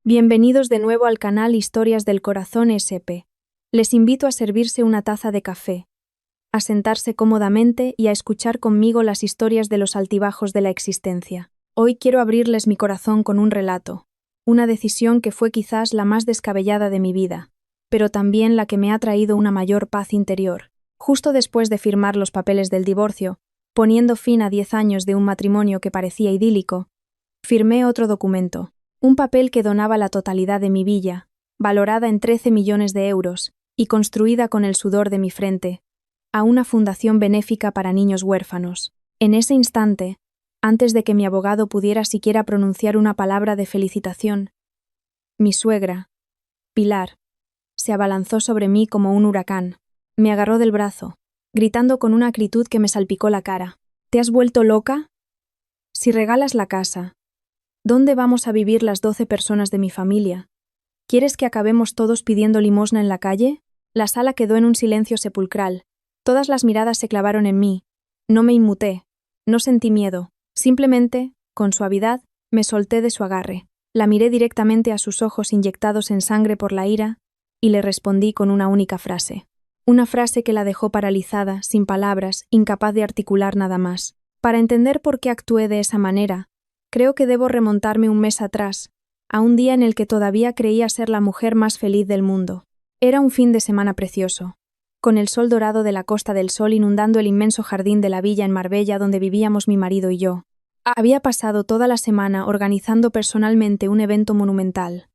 Bienvenidos de nuevo al canal Historias del Corazón SP. Les invito a servirse una taza de café, a sentarse cómodamente y a escuchar conmigo las historias de los altibajos de la existencia. Hoy quiero abrirles mi corazón con un relato, una decisión que fue quizás la más descabellada de mi vida, pero también la que me ha traído una mayor paz interior. Justo después de firmar los papeles del divorcio, poniendo fin a 10 años de un matrimonio que parecía idílico, firmé otro documento. Un papel que donaba la totalidad de mi villa, valorada en 13 millones de euros y construida con el sudor de mi frente, a una fundación benéfica para niños huérfanos. En ese instante, antes de que mi abogado pudiera siquiera pronunciar una palabra de felicitación, mi suegra, Pilar, se abalanzó sobre mí como un huracán. Me agarró del brazo, gritando con una acritud que me salpicó la cara. ¿Te has vuelto loca? Si regalas la casa, ¿dónde vamos a vivir las 12 personas de mi familia? ¿Quieres que acabemos todos pidiendo limosna en la calle? La sala quedó en un silencio sepulcral. Todas las miradas se clavaron en mí. No me inmuté. No sentí miedo. Simplemente, con suavidad, me solté de su agarre. La miré directamente a sus ojos inyectados en sangre por la ira y le respondí con una única frase. Una frase que la dejó paralizada, sin palabras, incapaz de articular nada más. Para entender por qué actué de esa manera, creo que debo remontarme un mes atrás, a un día en el que todavía creía ser la mujer más feliz del mundo. Era un fin de semana precioso, con el sol dorado de la Costa del Sol inundando el inmenso jardín de la villa en Marbella donde vivíamos mi marido y yo. Había pasado toda la semana organizando personalmente un evento monumental.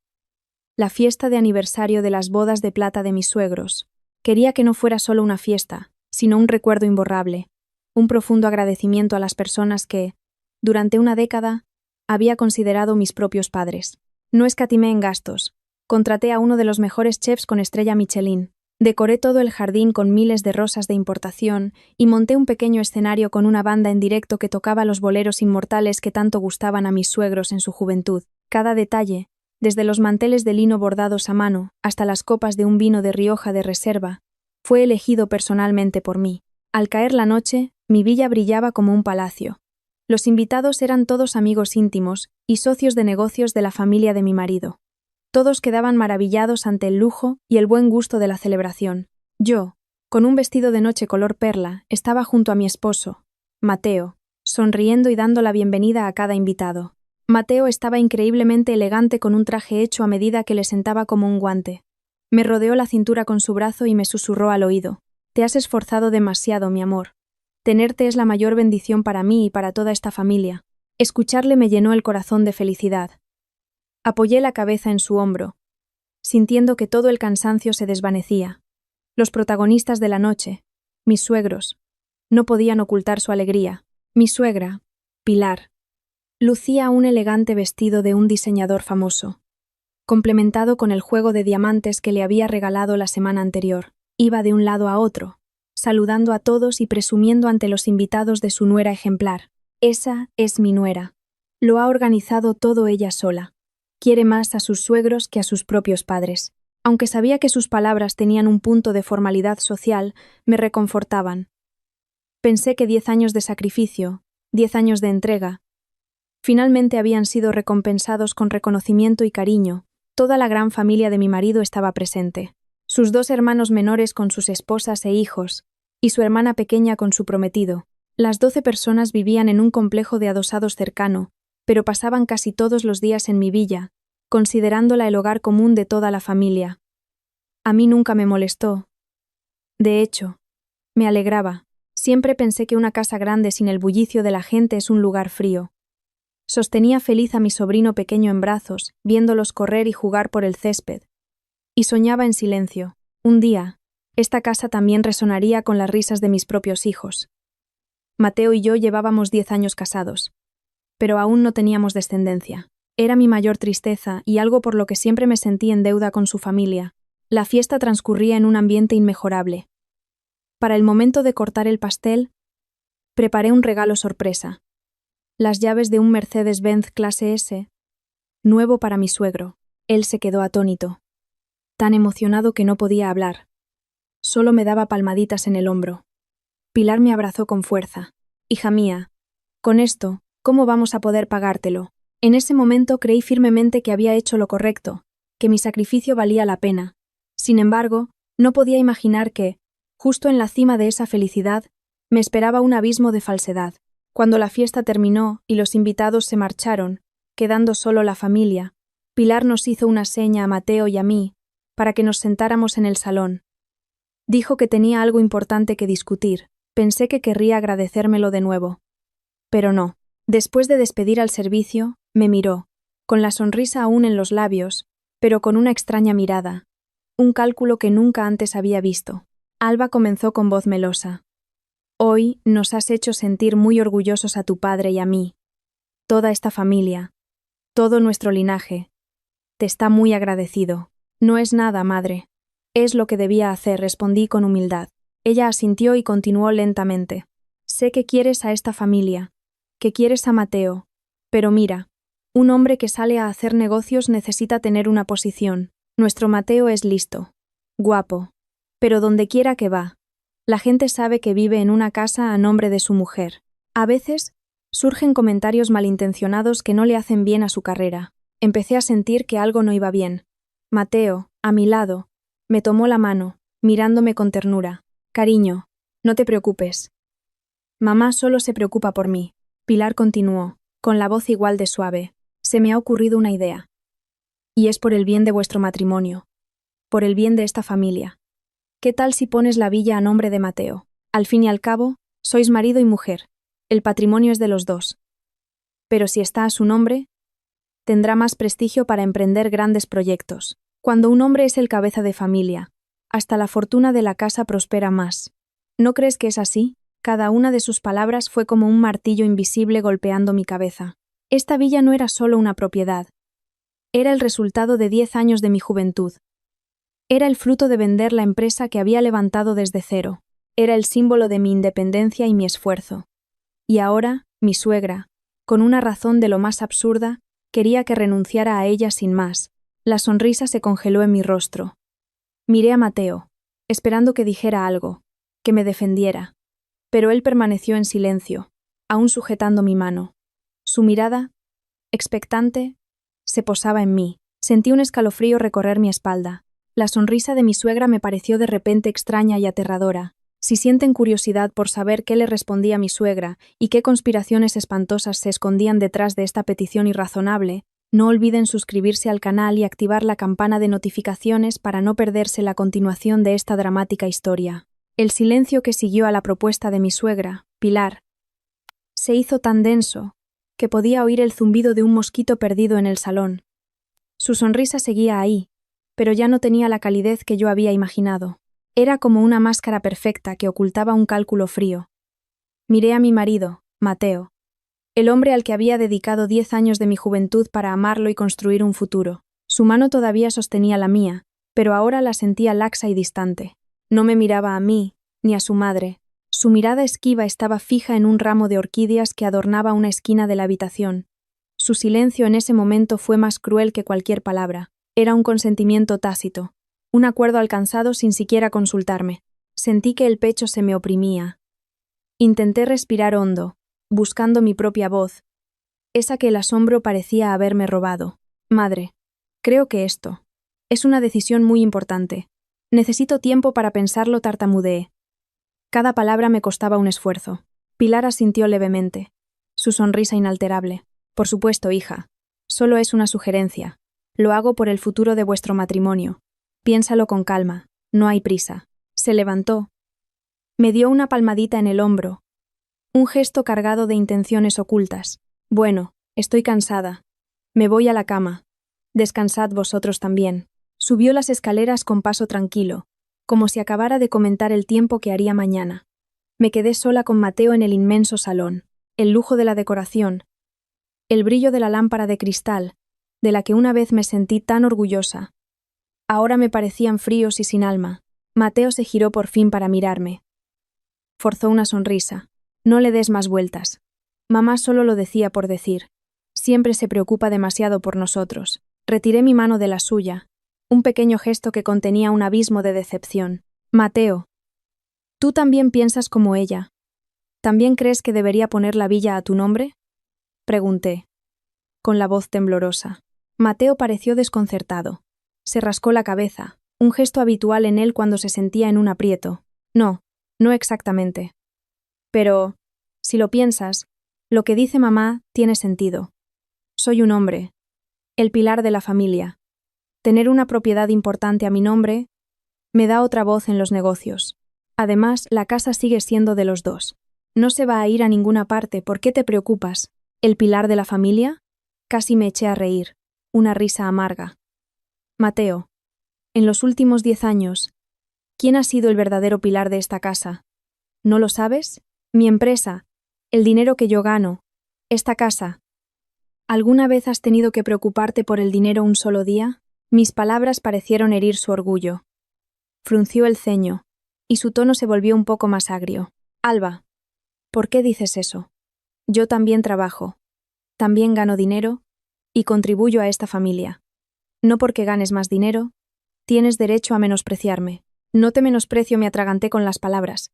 La fiesta de aniversario de las bodas de plata de mis suegros. Quería que no fuera solo una fiesta, sino un recuerdo imborrable, un profundo agradecimiento a las personas que, durante una década, había considerado mis propios padres. No escatimé en gastos. Contraté a uno de los mejores chefs con estrella Michelin. Decoré todo el jardín con miles de rosas de importación y monté un pequeño escenario con una banda en directo que tocaba los boleros inmortales que tanto gustaban a mis suegros en su juventud. Cada detalle, desde los manteles de lino bordados a mano hasta las copas de un vino de Rioja de reserva, fue elegido personalmente por mí. Al caer la noche, mi villa brillaba como un palacio. Los invitados eran todos amigos íntimos y socios de negocios de la familia de mi marido. Todos quedaban maravillados ante el lujo y el buen gusto de la celebración. Yo, con un vestido de noche color perla, estaba junto a mi esposo, Mateo, sonriendo y dando la bienvenida a cada invitado. Mateo estaba increíblemente elegante con un traje hecho a medida que le sentaba como un guante. Me rodeó la cintura con su brazo y me susurró al oído: «Te has esforzado demasiado, mi amor. Tenerte es la mayor bendición para mí y para toda esta familia». Escucharle me llenó el corazón de felicidad. Apoyé la cabeza en su hombro, sintiendo que todo el cansancio se desvanecía. Los protagonistas de la noche, mis suegros, no podían ocultar su alegría. Mi suegra, Pilar, lucía un elegante vestido de un diseñador famoso, complementado con el juego de diamantes que le había regalado la semana anterior. Iba de un lado a otro, saludando a todos y presumiendo ante los invitados de su nuera ejemplar. Esa es mi nuera. Lo ha organizado todo ella sola. Quiere más a sus suegros que a sus propios padres. Aunque sabía que sus palabras tenían un punto de formalidad social, me reconfortaban. Pensé que 10 años de sacrificio, 10 años de entrega, finalmente habían sido recompensados con reconocimiento y cariño. Toda la gran familia de mi marido estaba presente. Sus 2 hermanos menores con sus esposas e hijos, y su hermana pequeña con su prometido. Las 12 personas vivían en un complejo de adosados cercano, pero pasaban casi todos los días en mi villa, considerándola el hogar común de toda la familia. A mí nunca me molestó. De hecho, me alegraba. Siempre pensé que una casa grande sin el bullicio de la gente es un lugar frío. Sostenía feliz a mi sobrino pequeño en brazos, viéndolos correr y jugar por el césped. Y soñaba en silencio. Un día, esta casa también resonaría con las risas de mis propios hijos. Mateo y yo llevábamos 10 años casados, pero aún no teníamos descendencia. Era mi mayor tristeza y algo por lo que siempre me sentí en deuda con su familia. La fiesta transcurría en un ambiente inmejorable. Para el momento de cortar el pastel, preparé un regalo sorpresa: las llaves de un Mercedes-Benz clase S, nuevo para mi suegro. Él se quedó atónito, tan emocionado que no podía hablar. Solo me daba palmaditas en el hombro. Pilar me abrazó con fuerza. «Hija mía, con esto, ¿cómo vamos a poder pagártelo? En ese momento creí firmemente que había hecho lo correcto, que mi sacrificio valía la pena. Sin embargo, no podía imaginar que, justo en la cima de esa felicidad, me esperaba un abismo de falsedad. Cuando la fiesta terminó y los invitados se marcharon, quedando solo la familia, Pilar nos hizo una seña a Mateo y a mí, para que nos sentáramos en el salón. Dijo que tenía algo importante que discutir. Pensé que querría agradecérmelo de nuevo. Pero no. Después de despedir al servicio, me miró, con la sonrisa aún en los labios, pero con una extraña mirada. Un cálculo que nunca antes había visto. Alba comenzó con voz melosa. Hoy nos has hecho sentir muy orgullosos a tu padre y a mí. Toda esta familia, todo nuestro linaje, te está muy agradecido. No es nada, madre. Es lo que debía hacer, respondí con humildad. Ella asintió y continuó lentamente. Sé que quieres a esta familia, que quieres a Mateo, pero mira, un hombre que sale a hacer negocios necesita tener una posición. Nuestro Mateo es listo, guapo, pero donde quiera que va, la gente sabe que vive en una casa a nombre de su mujer. A veces, surgen comentarios malintencionados que no le hacen bien a su carrera. Empecé a sentir que algo no iba bien. Mateo, a mi lado, me tomó la mano, mirándome con ternura. Cariño, no te preocupes. Mamá solo se preocupa por mí. Pilar continuó, con la voz igual de suave. Se me ha ocurrido una idea. Y es por el bien de vuestro matrimonio. Por el bien de esta familia. ¿Qué tal si pones la villa a nombre de Mateo? Al fin y al cabo, sois marido y mujer. El patrimonio es de los dos. Pero si está a su nombre, tendrá más prestigio para emprender grandes proyectos. Cuando un hombre es el cabeza de familia, hasta la fortuna de la casa prospera más. ¿No crees que es así? Cada una de sus palabras fue como un martillo invisible golpeando mi cabeza. Esta villa no era solo una propiedad. Era el resultado de 10 años de mi juventud. Era el fruto de vender la empresa que había levantado desde cero. Era el símbolo de mi independencia y mi esfuerzo. Y ahora, mi suegra, con una razón de lo más absurda, quería que renunciara a ella sin más. La sonrisa se congeló en mi rostro. Miré a Mateo, esperando que dijera algo, que me defendiera. Pero él permaneció en silencio, aún sujetando mi mano. Su mirada, expectante, se posaba en mí. Sentí un escalofrío recorrer mi espalda. La sonrisa de mi suegra me pareció de repente extraña y aterradora. Si sienten curiosidad por saber qué le respondía a mi suegra y qué conspiraciones espantosas se escondían detrás de esta petición irrazonable, no olviden suscribirse al canal y activar la campana de notificaciones para no perderse la continuación de esta dramática historia. El silencio que siguió a la propuesta de mi suegra, Pilar, se hizo tan denso que podía oír el zumbido de un mosquito perdido en el salón. Su sonrisa seguía ahí, pero ya no tenía la calidez que yo había imaginado. Era como una máscara perfecta que ocultaba un cálculo frío. Miré a mi marido, Mateo, el hombre al que había dedicado 10 años de mi juventud para amarlo y construir un futuro. Su mano todavía sostenía la mía, pero ahora la sentía laxa y distante. No me miraba a mí, ni a su madre. Su mirada esquiva estaba fija en un ramo de orquídeas que adornaba una esquina de la habitación. Su silencio en ese momento fue más cruel que cualquier palabra. Era un consentimiento tácito, un acuerdo alcanzado sin siquiera consultarme. Sentí que el pecho se me oprimía. Intenté respirar hondo, buscando mi propia voz, esa que el asombro parecía haberme robado. Madre, creo que esto es una decisión muy importante. Necesito tiempo para pensarlo, tartamudeé. Cada palabra me costaba un esfuerzo. Pilar asintió levemente, su sonrisa inalterable. Por supuesto, hija. Solo es una sugerencia. Lo hago por el futuro de vuestro matrimonio. Piénsalo con calma. No hay prisa. Se levantó. Me dio una palmadita en el hombro. Un gesto cargado de intenciones ocultas. Bueno, estoy cansada. Me voy a la cama. Descansad vosotros también. Subió las escaleras con paso tranquilo, como si acabara de comentar el tiempo que haría mañana. Me quedé sola con Mateo en el inmenso salón. El lujo de la decoración, el brillo de la lámpara de cristal, de la que una vez me sentí tan orgullosa, ahora me parecían fríos y sin alma. Mateo se giró por fin para mirarme. Forzó una sonrisa. No le des más vueltas. Mamá solo lo decía por decir. Siempre se preocupa demasiado por nosotros. Retiré mi mano de la suya, un pequeño gesto que contenía un abismo de decepción. Mateo, ¿tú también piensas como ella? ¿También crees que debería poner la villa a tu nombre? Pregunté. con la voz temblorosa. Mateo pareció desconcertado. Se rascó la cabeza, un gesto habitual en él cuando se sentía en un aprieto. No, no exactamente. Pero, si lo piensas, lo que dice mamá tiene sentido. Soy un hombre, el pilar de la familia. Tener una propiedad importante a mi nombre me da otra voz en los negocios. Además, la casa sigue siendo de los dos. No se va a ir a ninguna parte, ¿por qué te preocupas? ¿El pilar de la familia? Casi me eché a reír, una risa amarga. Mateo, en los últimos 10 años, ¿quién ha sido el verdadero pilar de esta casa? ¿No lo sabes? Mi empresa, el dinero que yo gano, esta casa. ¿Alguna vez has tenido que preocuparte por el dinero un solo día? Mis palabras parecieron herir su orgullo. Frunció el ceño, y su tono se volvió un poco más agrio. Alba, ¿por qué dices eso? Yo también trabajo, también gano dinero, y contribuyo a esta familia. No porque ganes más dinero, tienes derecho a menospreciarme. No te menosprecio, me atraganté con las palabras.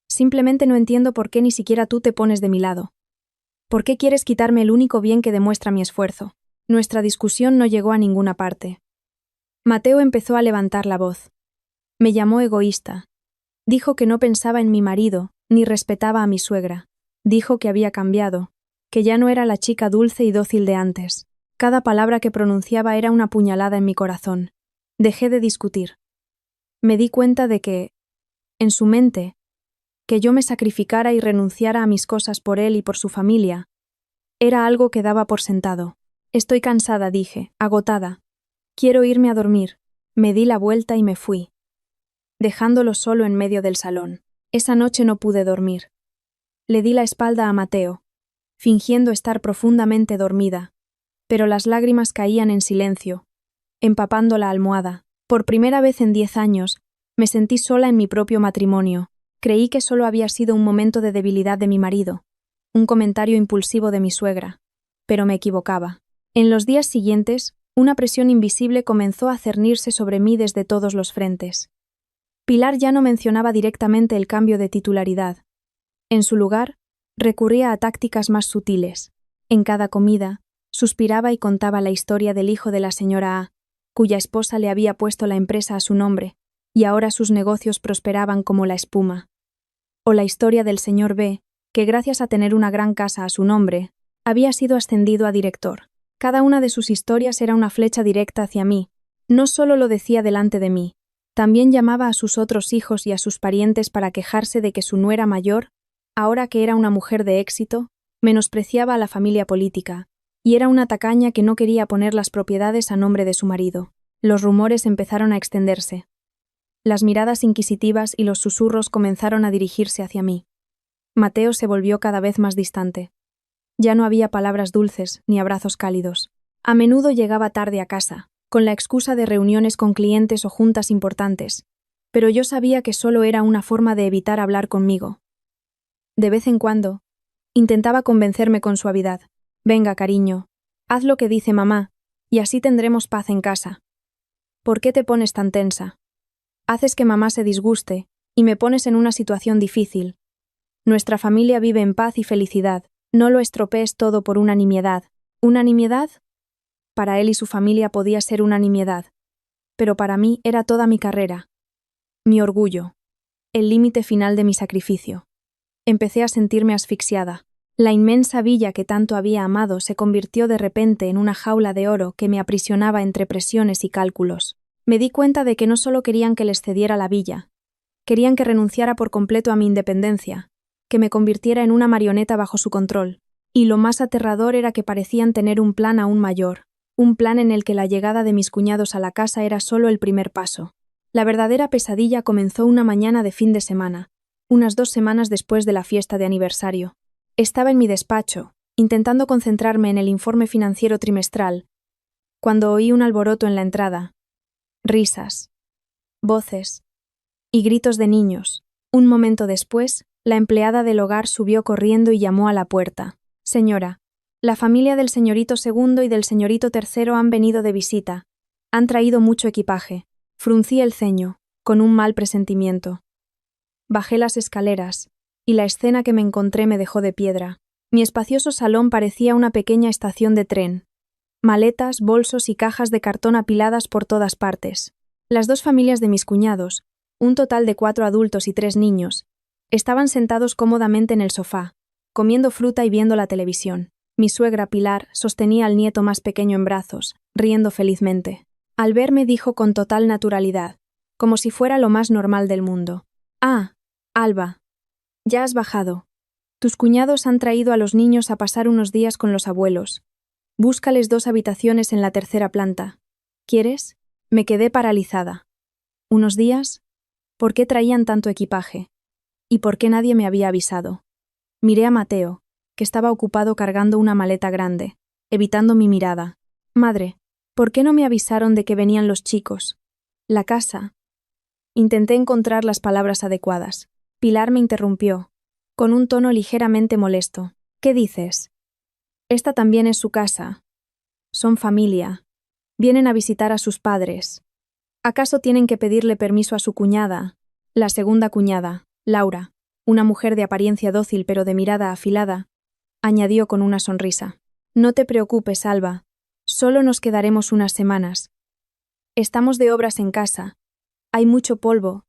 Simplemente no entiendo por qué ni siquiera tú te pones de mi lado. ¿Por qué quieres quitarme el único bien que demuestra mi esfuerzo? Nuestra discusión no llegó a ninguna parte. Mateo empezó a levantar la voz. Me llamó egoísta. Dijo que no pensaba en mi marido, ni respetaba a mi suegra. Dijo que había cambiado, que ya no era la chica dulce y dócil de antes. Cada palabra que pronunciaba era una puñalada en mi corazón. Dejé de discutir. Me di cuenta de que, en su mente, que yo me sacrificara y renunciara a mis cosas por él y por su familia, era algo que daba por sentado. Estoy cansada, dije, agotada. Quiero irme a dormir. Me di la vuelta y me fui, dejándolo solo en medio del salón. Esa noche no pude dormir. Le di la espalda a Mateo, fingiendo estar profundamente dormida, pero las lágrimas caían en silencio, empapando la almohada. Por primera vez en 10 años, me sentí sola en mi propio matrimonio. Creí que solo había sido un momento de debilidad de mi marido, un comentario impulsivo de mi suegra, pero me equivocaba. En los días siguientes, una presión invisible comenzó a cernirse sobre mí desde todos los frentes. Pilar ya no mencionaba directamente el cambio de titularidad. En su lugar, recurría a tácticas más sutiles. En cada comida, suspiraba y contaba la historia del hijo de la señora A, cuya esposa le había puesto la empresa a su nombre, y ahora sus negocios prosperaban como la espuma. O la historia del señor B, que gracias a tener una gran casa a su nombre, había sido ascendido a director. Cada una de sus historias era una flecha directa hacia mí. No solo lo decía delante de mí, también llamaba a sus otros hijos y a sus parientes para quejarse de que su nuera mayor, ahora que era una mujer de éxito, menospreciaba a la familia política, y era una tacaña que no quería poner las propiedades a nombre de su marido. Los rumores empezaron a extenderse. Las miradas inquisitivas y los susurros comenzaron a dirigirse hacia mí. Mateo se volvió cada vez más distante. Ya no había palabras dulces ni abrazos cálidos. A menudo llegaba tarde a casa, con la excusa de reuniones con clientes o juntas importantes, pero yo sabía que solo era una forma de evitar hablar conmigo. De vez en cuando, intentaba convencerme con suavidad. Venga, cariño, haz lo que dice mamá, y así tendremos paz en casa. ¿Por qué te pones tan tensa? Haces que mamá se disguste, y me pones en una situación difícil. Nuestra familia vive en paz y felicidad. No lo estropees todo por una nimiedad. ¿Una nimiedad? Para él y su familia podía ser una nimiedad, pero para mí era toda mi carrera, mi orgullo, el límite final de mi sacrificio. Empecé a sentirme asfixiada. La inmensa villa que tanto había amado se convirtió de repente en una jaula de oro que me aprisionaba entre presiones y cálculos. Me di cuenta de que no solo querían que les cediera la villa, querían que renunciara por completo a mi independencia, que me convirtiera en una marioneta bajo su control. Y lo más aterrador era que parecían tener un plan aún mayor, un plan en el que la llegada de mis cuñados a la casa era solo el primer paso. La verdadera pesadilla comenzó una mañana de fin de semana, unas 2 semanas después de la fiesta de aniversario. Estaba en mi despacho, intentando concentrarme en el informe financiero trimestral, cuando oí un alboroto en la entrada. Risas, voces y gritos de niños. Un momento después, la empleada del hogar subió corriendo y llamó a la puerta. Señora, la familia del señorito segundo y del señorito tercero han venido de visita. Han traído mucho equipaje. Fruncí el ceño, con un mal presentimiento. Bajé las escaleras, y la escena que me encontré me dejó de piedra. Mi espacioso salón parecía una pequeña estación de tren. Maletas, bolsos y cajas de cartón apiladas por todas partes. Las dos familias de mis cuñados, un total de 4 adultos y 3 niños, estaban sentados cómodamente en el sofá, comiendo fruta y viendo la televisión. Mi suegra Pilar sostenía al nieto más pequeño en brazos, riendo felizmente. Al verme dijo con total naturalidad, como si fuera lo más normal del mundo: «Ah, Alba, ya has bajado. Tus cuñados han traído a los niños a pasar unos días con los abuelos. Búscales 2 habitaciones en la 3ª planta. ¿Quieres?». Me quedé paralizada. ¿Unos días? ¿Por qué traían tanto equipaje? ¿Y por qué nadie me había avisado? Miré a Mateo, que estaba ocupado cargando una maleta grande, evitando mi mirada. «Madre, ¿por qué no me avisaron de que venían los chicos? La casa». Intenté encontrar las palabras adecuadas. Pilar me interrumpió, con un tono ligeramente molesto. «¿Qué dices? Esta también es su casa. Son familia. Vienen a visitar a sus padres. ¿Acaso tienen que pedirle permiso a su cuñada?» La segunda cuñada, Laura, una mujer de apariencia dócil pero de mirada afilada, añadió con una sonrisa: «No te preocupes, Alba. Solo nos quedaremos unas semanas. Estamos de obras en casa. Hay mucho polvo.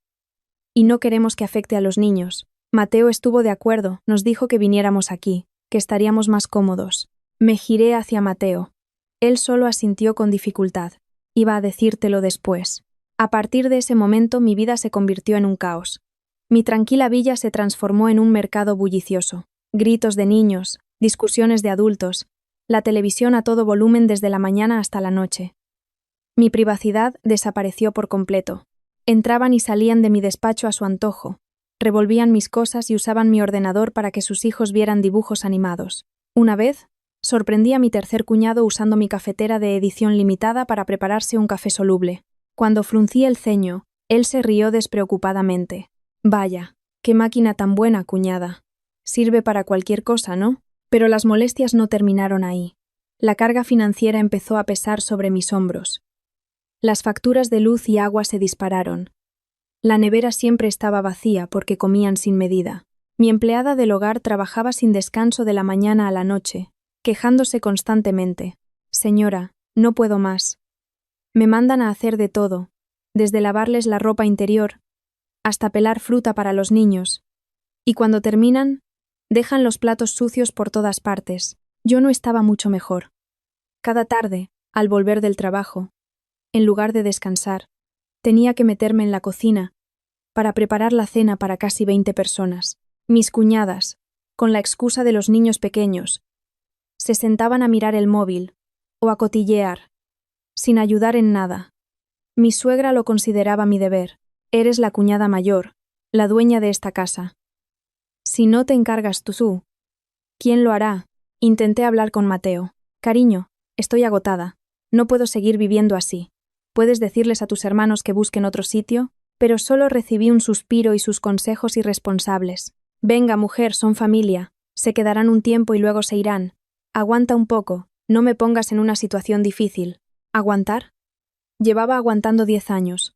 Y no queremos que afecte a los niños». Mateo estuvo de acuerdo, nos dijo que viniéramos aquí, que estaríamos más cómodos. Me giré hacia Mateo. Él solo asintió con dificultad. Iba a decírtelo después. A partir de ese momento mi vida se convirtió en un caos. Mi tranquila villa se transformó en un mercado bullicioso. Gritos de niños, discusiones de adultos, la televisión a todo volumen desde la mañana hasta la noche. Mi privacidad desapareció por completo. Entraban y salían de mi despacho a su antojo, revolvían mis cosas y usaban mi ordenador para que sus hijos vieran dibujos animados. Una vez, sorprendí a mi tercer cuñado usando mi cafetera de edición limitada para prepararse un café soluble. Cuando fruncí el ceño, él se rió despreocupadamente. «Vaya, qué máquina tan buena, cuñada. Sirve para cualquier cosa, ¿no?». Pero las molestias no terminaron ahí. La carga financiera empezó a pesar sobre mis hombros. Las facturas de luz y agua se dispararon. La nevera siempre estaba vacía porque comían sin medida. Mi empleada del hogar trabajaba sin descanso de la mañana a la noche, quejándose constantemente: «Señora, no puedo más. Me mandan a hacer de todo, desde lavarles la ropa interior hasta pelar fruta para los niños. Y cuando terminan, dejan los platos sucios por todas partes». Yo no estaba mucho mejor. Cada tarde, al volver del trabajo, en lugar de descansar, tenía que meterme en la cocina para preparar la cena para casi 20 personas. Mis cuñadas, con la excusa de los niños pequeños, se sentaban a mirar el móvil o a cotillear, sin ayudar en nada. Mi suegra lo consideraba mi deber. «Eres la cuñada mayor, la dueña de esta casa. Si no te encargas tú, ¿quién lo hará?». Intenté hablar con Mateo. «Cariño, estoy agotada. No puedo seguir viviendo así. ¿Puedes decirles a tus hermanos que busquen otro sitio?». Pero solo recibí un suspiro y sus consejos irresponsables. «Venga, mujer, son familia. Se quedarán un tiempo y luego se irán. Aguanta un poco, no me pongas en una situación difícil». ¿Aguantar? Llevaba aguantando 10 años.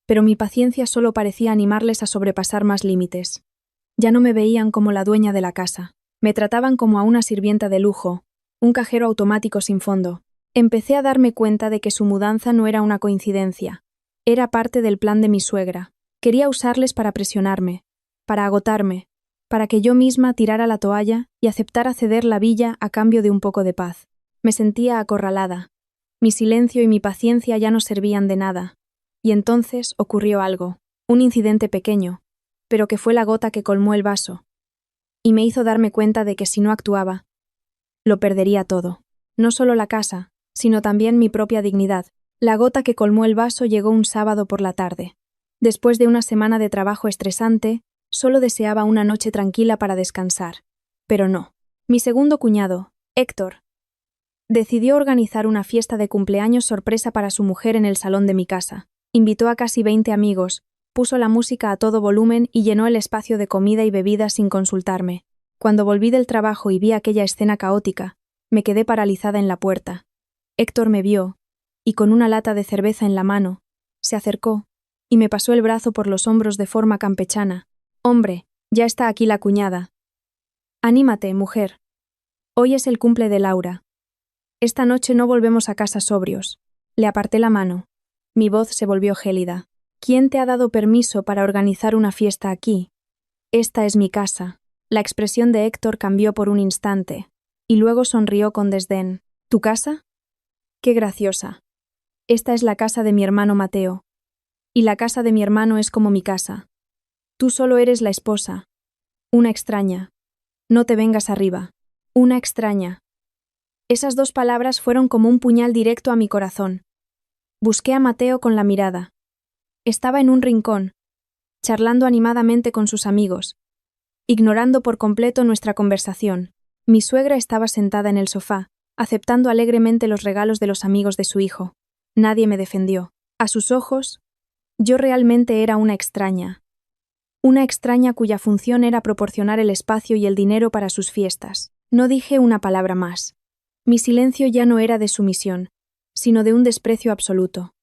Pero mi paciencia solo parecía animarles a sobrepasar más límites. Ya no me veían como la dueña de la casa. Me trataban como a una sirvienta de lujo, un cajero automático sin fondo. Empecé a darme cuenta de que su mudanza no era una coincidencia. Era parte del plan de mi suegra. Quería usarles para presionarme, para agotarme, para que yo misma tirara la toalla y aceptara ceder la villa a cambio de un poco de paz. Me sentía acorralada. Mi silencio y mi paciencia ya no servían de nada. Y entonces ocurrió algo, un incidente pequeño, pero que fue la gota que colmó el vaso, y me hizo darme cuenta de que si no actuaba, lo perdería todo. No solo la casa, sino también mi propia dignidad. La gota que colmó el vaso llegó un sábado por la tarde. Después de una semana de trabajo estresante, solo deseaba una noche tranquila para descansar. Pero no. Mi segundo cuñado, Héctor, decidió organizar una fiesta de cumpleaños sorpresa para su mujer en el salón de mi casa. Invitó a casi 20 amigos, puso la música a todo volumen y llenó el espacio de comida y bebida sin consultarme. Cuando volví del trabajo y vi aquella escena caótica, me quedé paralizada en la puerta. Héctor me vio, y con una lata de cerveza en la mano, se acercó y me pasó el brazo por los hombros de forma campechana. «Hombre, ya está aquí la cuñada. Anímate, mujer. Hoy es el cumple de Laura. Esta noche no volvemos a casa sobrios. Le aparté la mano. Mi voz se volvió gélida. ¿Quién te ha dado permiso para organizar una fiesta aquí? Esta es mi casa. La expresión de Héctor cambió por un instante, y luego sonrió con desdén. ¿Tu casa? Qué graciosa. Esta es la casa de mi hermano Mateo. Y la casa de mi hermano es como mi casa. Tú solo eres la esposa. Una extraña. No te vengas arriba. Una extraña. Esas dos palabras fueron como un puñal directo a mi corazón. Busqué a Mateo con la mirada. Estaba en un rincón, charlando animadamente con sus amigos, ignorando por completo nuestra conversación. Mi suegra estaba sentada en el sofá, aceptando alegremente los regalos de los amigos de su hijo. Nadie me defendió. A sus ojos, yo realmente era una extraña. Una extraña cuya función era proporcionar el espacio y el dinero para sus fiestas. No dije una palabra más. Mi silencio ya no era de sumisión, sino de un desprecio absoluto.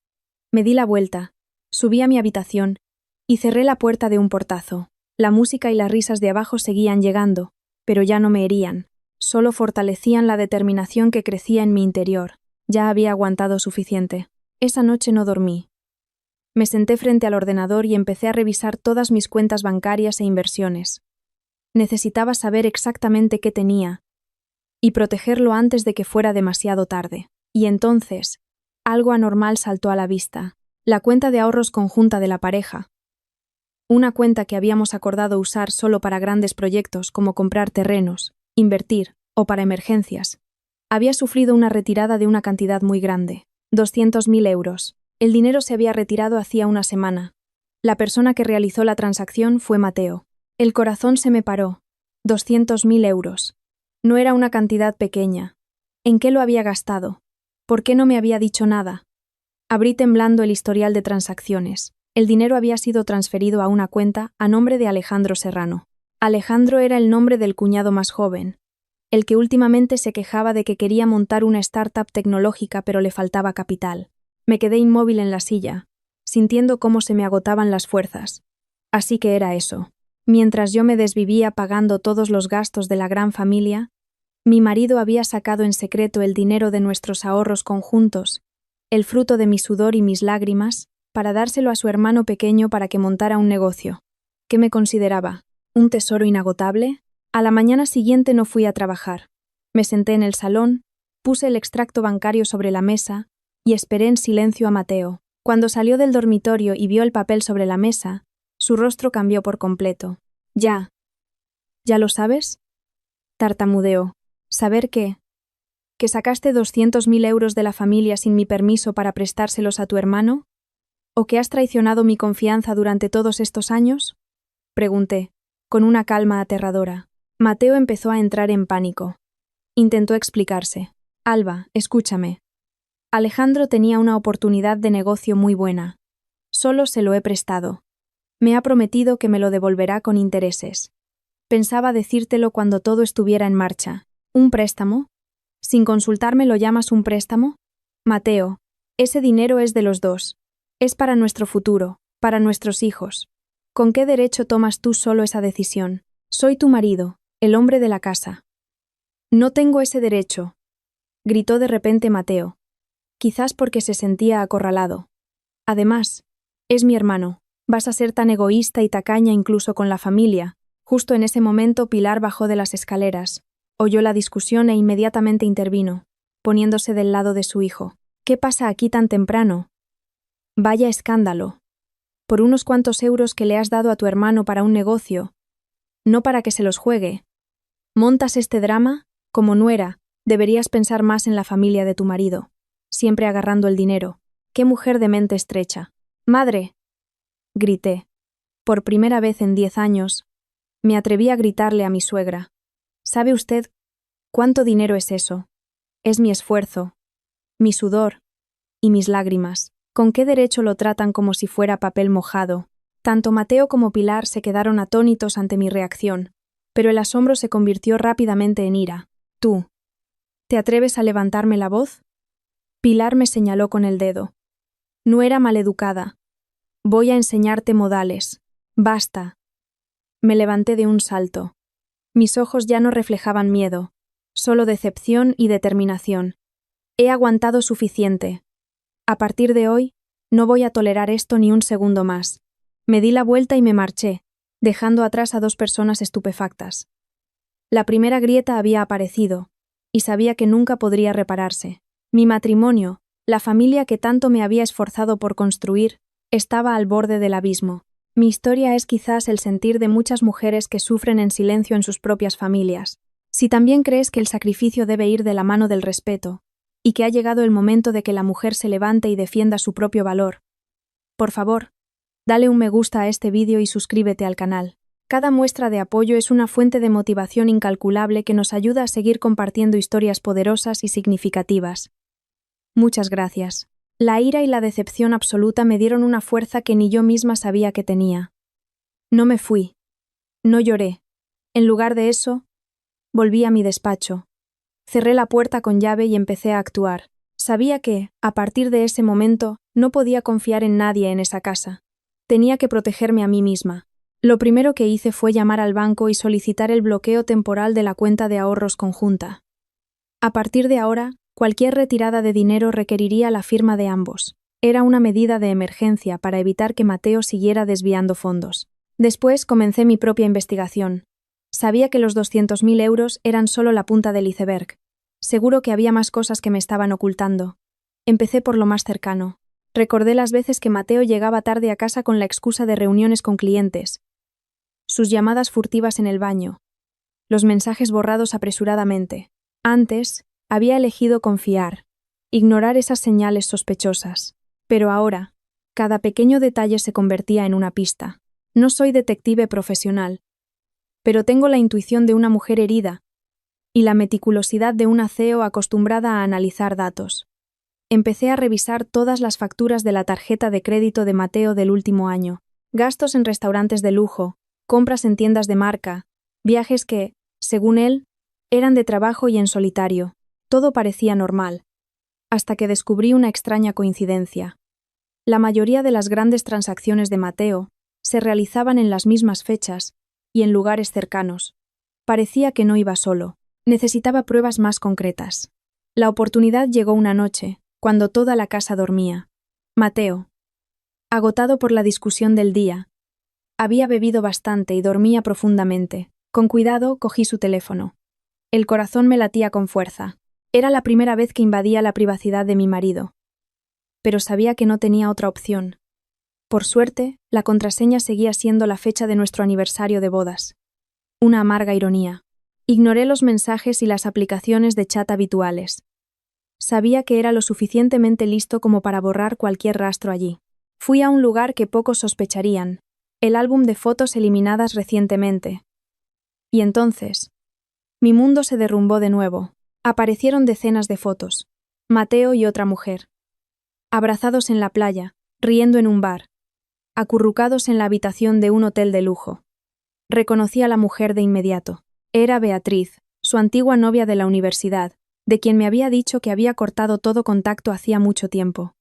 Me di la vuelta, subí a mi habitación y cerré la puerta de un portazo. La música y las risas de abajo seguían llegando, pero ya no me herían, solo fortalecían la determinación que crecía en mi interior. Ya había aguantado suficiente. Esa noche no dormí. Me senté frente al ordenador y empecé a revisar todas mis cuentas bancarias e inversiones. Necesitaba saber exactamente qué tenía y protegerlo antes de que fuera demasiado tarde. Y entonces, algo anormal saltó a la vista. La cuenta de ahorros conjunta de la pareja. Una cuenta que habíamos acordado usar solo para grandes proyectos como comprar terrenos, invertir o para emergencias. Había sufrido una retirada de una cantidad muy grande, 200.000 euros. El dinero se había retirado hacía una semana. La persona que realizó la transacción fue Mateo. El corazón se me paró. 200.000 euros. No era una cantidad pequeña. ¿En qué lo había gastado? ¿Por qué no me había dicho nada? Abrí temblando el historial de transacciones. El dinero había sido transferido a una cuenta a nombre de Alejandro Serrano. Alejandro era el nombre del cuñado más joven, el que últimamente se quejaba de que quería montar una startup tecnológica pero le faltaba capital. Me quedé inmóvil en la silla, sintiendo cómo se me agotaban las fuerzas. Así que era eso. Mientras yo me desvivía pagando todos los gastos de la gran familia, mi marido había sacado en secreto el dinero de nuestros ahorros conjuntos, el fruto de mi sudor y mis lágrimas, para dárselo a su hermano pequeño para que montara un negocio. ¿Qué me consideraba? ¿Un tesoro inagotable? A la mañana siguiente no fui a trabajar. Me senté en el salón, puse el extracto bancario sobre la mesa y esperé en silencio a Mateo. Cuando salió del dormitorio y vio el papel sobre la mesa, su rostro cambió por completo. ¿Ya lo sabes? Tartamudeó. ¿Saber qué? ¿Que sacaste 200.000 euros de la familia sin mi permiso para prestárselos a tu hermano? ¿O que has traicionado mi confianza durante todos estos años? Pregunté, con una calma aterradora. Mateo empezó a entrar en pánico. Intentó explicarse. Alba, escúchame. Alejandro tenía una oportunidad de negocio muy buena. Solo se lo he prestado. Me ha prometido que me lo devolverá con intereses. Pensaba decírtelo cuando todo estuviera en marcha. ¿Un préstamo? ¿Sin consultarme lo llamas un préstamo? Mateo, ese dinero es de los dos. Es para nuestro futuro, para nuestros hijos. ¿Con qué derecho tomas tú solo esa decisión? Soy tu marido, el hombre de la casa. No tengo ese derecho, gritó de repente Mateo, quizás porque se sentía acorralado. Además, es mi hermano. Vas a ser tan egoísta y tacaña incluso con la familia. Justo en ese momento Pilar bajó de las escaleras, oyó la discusión e inmediatamente intervino, poniéndose del lado de su hijo. ¿Qué pasa aquí tan temprano? Vaya escándalo. Por unos cuantos euros que le has dado a tu hermano para un negocio, no para que se los juegue. ¿Montas este drama? Como nuera, deberías pensar más en la familia de tu marido, siempre agarrando el dinero. ¡Qué mujer de mente estrecha! ¡Madre!, grité. Por primera vez en 10 años, me atreví a gritarle a mi suegra. ¿Sabe usted cuánto dinero es eso? Es mi esfuerzo, mi sudor y mis lágrimas. ¿Con qué derecho lo tratan como si fuera papel mojado? Tanto Mateo como Pilar se quedaron atónitos ante mi reacción, pero el asombro se convirtió rápidamente en ira. ¿Tú te atreves a levantarme la voz? Pilar me señaló con el dedo. No era maleducada. Voy a enseñarte modales. Basta. Me levanté de un salto. Mis ojos ya no reflejaban miedo, solo decepción y determinación. He aguantado suficiente. A partir de hoy, no voy a tolerar esto ni un segundo más. Me di la vuelta y me marché, dejando atrás a 2 personas estupefactas. La primera grieta había aparecido, y sabía que nunca podría repararse. Mi matrimonio, la familia que tanto me había esforzado por construir, estaba al borde del abismo. Mi historia es quizás el sentir de muchas mujeres que sufren en silencio en sus propias familias. Si también crees que el sacrificio debe ir de la mano del respeto, y que ha llegado el momento de que la mujer se levante y defienda su propio valor, por favor, dale un me gusta a este vídeo y suscríbete al canal. Cada muestra de apoyo es una fuente de motivación incalculable que nos ayuda a seguir compartiendo historias poderosas y significativas. Muchas gracias. La ira y la decepción absoluta me dieron una fuerza que ni yo misma sabía que tenía. No me fui. No lloré. En lugar de eso, volví a mi despacho. Cerré la puerta con llave y empecé a actuar. Sabía que, a partir de ese momento, no podía confiar en nadie en esa casa. Tenía que protegerme a mí misma. Lo primero que hice fue llamar al banco y solicitar el bloqueo temporal de la cuenta de ahorros conjunta. A partir de ahora, cualquier retirada de dinero requeriría la firma de ambos. Era una medida de emergencia para evitar que Mateo siguiera desviando fondos. Después comencé mi propia investigación. Sabía que los 200.000 euros eran solo la punta del iceberg. Seguro que había más cosas que me estaban ocultando. Empecé por lo más cercano. Recordé las veces que Mateo llegaba tarde a casa con la excusa de reuniones con clientes, sus llamadas furtivas en el baño, los mensajes borrados apresuradamente. Antes, había elegido confiar, ignorar esas señales sospechosas. Pero ahora, cada pequeño detalle se convertía en una pista. No soy detective profesional, pero tengo la intuición de una mujer herida y la meticulosidad de una CEO acostumbrada a analizar datos. Empecé a revisar todas las facturas de la tarjeta de crédito de Mateo del último año, gastos en restaurantes de lujo, compras en tiendas de marca, viajes que, según él, eran de trabajo y en solitario. Todo parecía normal, hasta que descubrí una extraña coincidencia. La mayoría de las grandes transacciones de Mateo se realizaban en las mismas fechas y en lugares cercanos. Parecía que no iba solo. Necesitaba pruebas más concretas. La oportunidad llegó una noche, cuando toda la casa dormía. Mateo, agotado por la discusión del día, había bebido bastante y dormía profundamente. Con cuidado cogí su teléfono. El corazón me latía con fuerza. Era la primera vez que invadía la privacidad de mi marido. Pero sabía que no tenía otra opción. Por suerte, la contraseña seguía siendo la fecha de nuestro aniversario de bodas. Una amarga ironía. Ignoré los mensajes y las aplicaciones de chat habituales. Sabía que era lo suficientemente listo como para borrar cualquier rastro allí. Fui a un lugar que pocos sospecharían, el álbum de fotos eliminadas recientemente. Y entonces, mi mundo se derrumbó de nuevo. Aparecieron decenas de fotos. Mateo y otra mujer. Abrazados en la playa, riendo en un bar. Acurrucados en la habitación de un hotel de lujo. Reconocí a la mujer de inmediato. Era Beatriz, su antigua novia de la universidad, de quien me había dicho que había cortado todo contacto hacía mucho tiempo.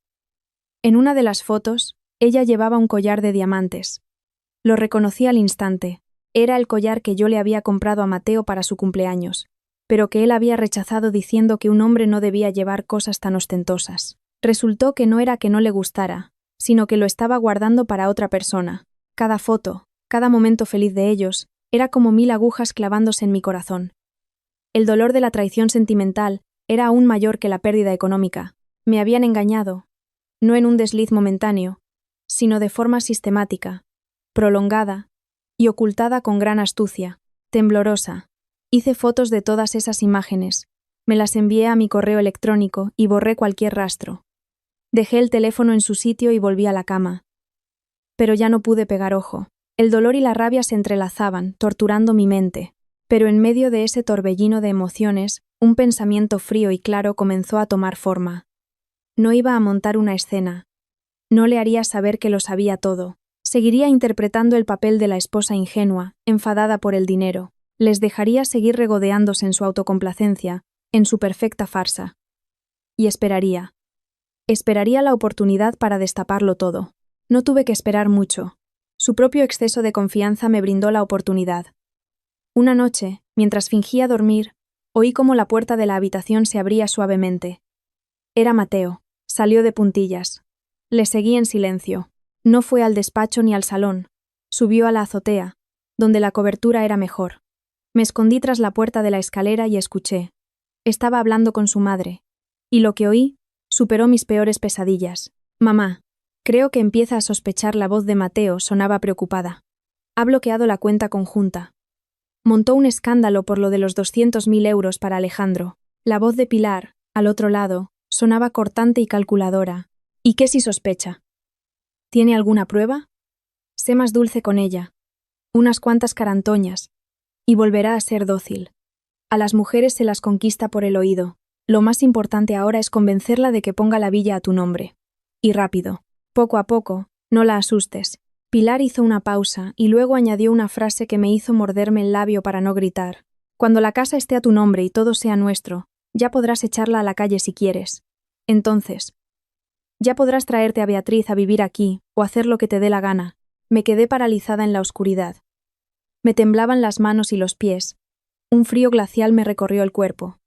En una de las fotos, ella llevaba un collar de diamantes. Lo reconocí al instante. Era el collar que yo le había comprado a Mateo para su cumpleaños, pero que él había rechazado diciendo que un hombre no debía llevar cosas tan ostentosas. Resultó que no era que no le gustara, sino que lo estaba guardando para otra persona. Cada foto, cada momento feliz de ellos, era como 1000 agujas clavándose en mi corazón. El dolor de la traición sentimental era aún mayor que la pérdida económica. Me habían engañado, no en un desliz momentáneo, sino de forma sistemática, prolongada y ocultada con gran astucia, temblorosa. Hice fotos de todas esas imágenes, me las envié a mi correo electrónico y borré cualquier rastro. Dejé el teléfono en su sitio y volví a la cama. Pero ya no pude pegar ojo. El dolor y la rabia se entrelazaban, torturando mi mente. Pero en medio de ese torbellino de emociones, un pensamiento frío y claro comenzó a tomar forma. No iba a montar una escena. No le haría saber que lo sabía todo. Seguiría interpretando el papel de la esposa ingenua, enfadada por el dinero. Les dejaría seguir regodeándose en su autocomplacencia, en su perfecta farsa. Y esperaría. Esperaría la oportunidad para destaparlo todo. No tuve que esperar mucho. Su propio exceso de confianza me brindó la oportunidad. Una noche, mientras fingía dormir, Oí cómo la puerta de la habitación se abría suavemente. Era Mateo. Salió de puntillas. Le seguí en silencio. No fue al despacho ni al salón. Subió a la azotea, donde la cobertura era mejor. Me escondí tras la puerta de la escalera y escuché. Estaba hablando con su madre. Y lo que oí superó mis peores pesadillas. Mamá, creo que empieza a sospechar. La voz de Mateo sonaba preocupada. Ha bloqueado la cuenta conjunta. Montó un escándalo por lo de los 200.000 euros para Alejandro. La voz de Pilar, al otro lado, sonaba cortante y calculadora. ¿Y qué si sospecha? ¿Tiene alguna prueba? Sé más dulce con ella. Unas cuantas carantoñas. Y volverá a ser dócil. A las mujeres se las conquista por el oído. Lo más importante ahora es convencerla de que ponga la villa a tu nombre. Y rápido. Poco a poco, no la asustes. Pilar hizo una pausa y luego añadió una frase que me hizo morderme el labio para no gritar. Cuando la casa esté a tu nombre y todo sea nuestro, ya podrás echarla a la calle si quieres. Entonces, ya podrás traerte a Beatriz a vivir aquí o hacer lo que te dé la gana. Me quedé paralizada en la oscuridad. Me temblaban las manos y los pies. Un frío glacial me recorrió el cuerpo.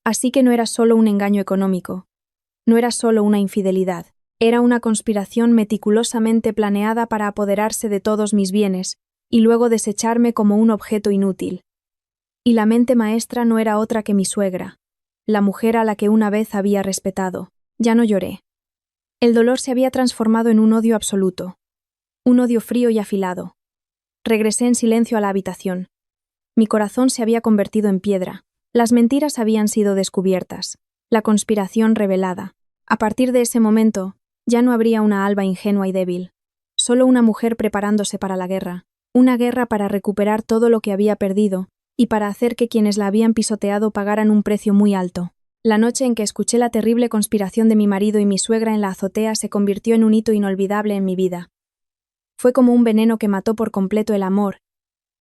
Así que no era solo un engaño económico. No era solo una infidelidad. Era una conspiración meticulosamente planeada para apoderarse de todos mis bienes y luego desecharme como un objeto inútil. Y la mente maestra no era otra que mi suegra, la mujer a la que una vez había respetado. Ya no lloré. El dolor se había transformado en un odio absoluto. Un odio frío y afilado. Regresé en silencio a la habitación. Mi corazón se había convertido en piedra. Las mentiras habían sido descubiertas. La conspiración revelada. A partir de ese momento, ya no habría una Alba ingenua y débil. Solo una mujer preparándose para la guerra. Una guerra para recuperar todo lo que había perdido y para hacer que quienes la habían pisoteado pagaran un precio muy alto. La noche en que escuché la terrible conspiración de mi marido y mi suegra en la azotea se convirtió en un hito inolvidable en mi vida. Fue como un veneno que mató por completo el amor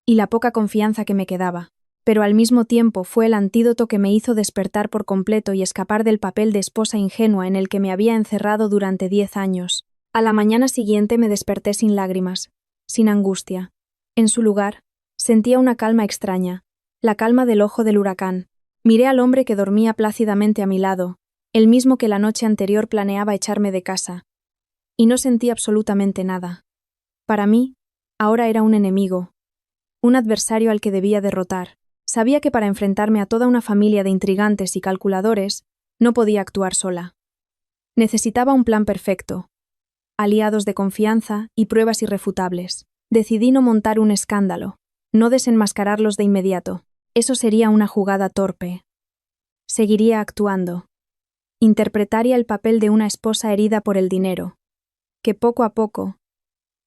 y la poca confianza que me quedaba, pero al mismo tiempo fue el antídoto que me hizo despertar por completo y escapar del papel de esposa ingenua en el que me había encerrado durante 10 años. A la mañana siguiente me desperté sin lágrimas, sin angustia. En su lugar, sentía una calma extraña, la calma del ojo del huracán. Miré al hombre que dormía plácidamente a mi lado, el mismo que la noche anterior planeaba echarme de casa, y no sentí absolutamente nada. Para mí, ahora era un enemigo, un adversario al que debía derrotar. Sabía que para enfrentarme a toda una familia de intrigantes y calculadores, no podía actuar sola. Necesitaba un plan perfecto, aliados de confianza y pruebas irrefutables. Decidí no montar un escándalo, no desenmascararlos de inmediato. Eso sería una jugada torpe. Seguiría actuando. Interpretaría el papel de una esposa herida por el dinero, que poco a poco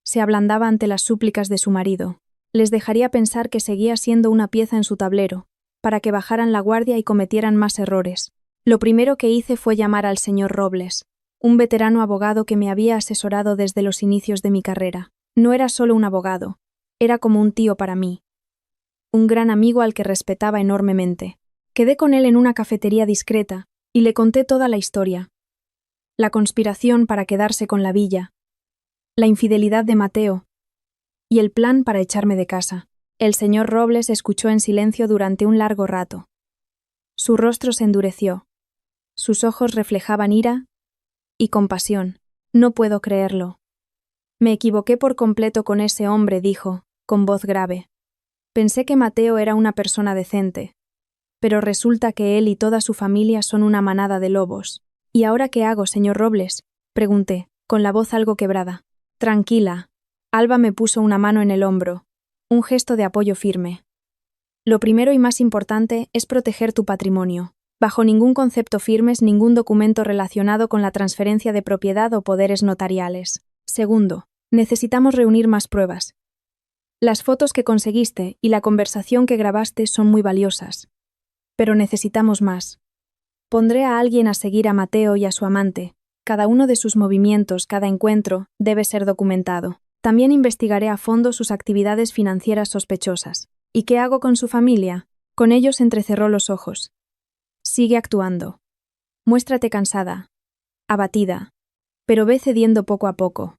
se ablandaba ante las súplicas de su marido. Les dejaría pensar que seguía siendo una pieza en su tablero, para que bajaran la guardia y cometieran más errores. Lo primero que hice fue llamar al señor Robles, un veterano abogado que me había asesorado desde los inicios de mi carrera. No era solo un abogado, era como un tío para mí. Un gran amigo al que respetaba enormemente. Quedé con él en una cafetería discreta y le conté toda la historia. La conspiración para quedarse con la villa, la infidelidad de Mateo y el plan para echarme de casa. El señor Robles escuchó en silencio durante un largo rato. Su rostro se endureció. Sus ojos reflejaban ira y compasión. No puedo creerlo. Me equivoqué por completo con ese hombre, dijo, con voz grave. Pensé que Mateo era una persona decente, pero resulta que él y toda su familia son una manada de lobos. ¿Y ahora qué hago, señor Robles?, pregunté, con la voz algo quebrada. Tranquila. Alba me puso una mano en el hombro, un gesto de apoyo firme. Lo primero y más importante es proteger tu patrimonio. Bajo ningún concepto firmes ningún documento relacionado con la transferencia de propiedad o poderes notariales. Segundo, necesitamos reunir más pruebas. Las fotos que conseguiste y la conversación que grabaste son muy valiosas. Pero necesitamos más. Pondré a alguien a seguir a Mateo y a su amante. Cada uno de sus movimientos, cada encuentro, debe ser documentado. También investigaré a fondo sus actividades financieras sospechosas. ¿Y qué hago con su familia? Con ellos entrecerró los ojos. Sigue actuando. Muéstrate cansada, abatida, pero ve cediendo poco a poco.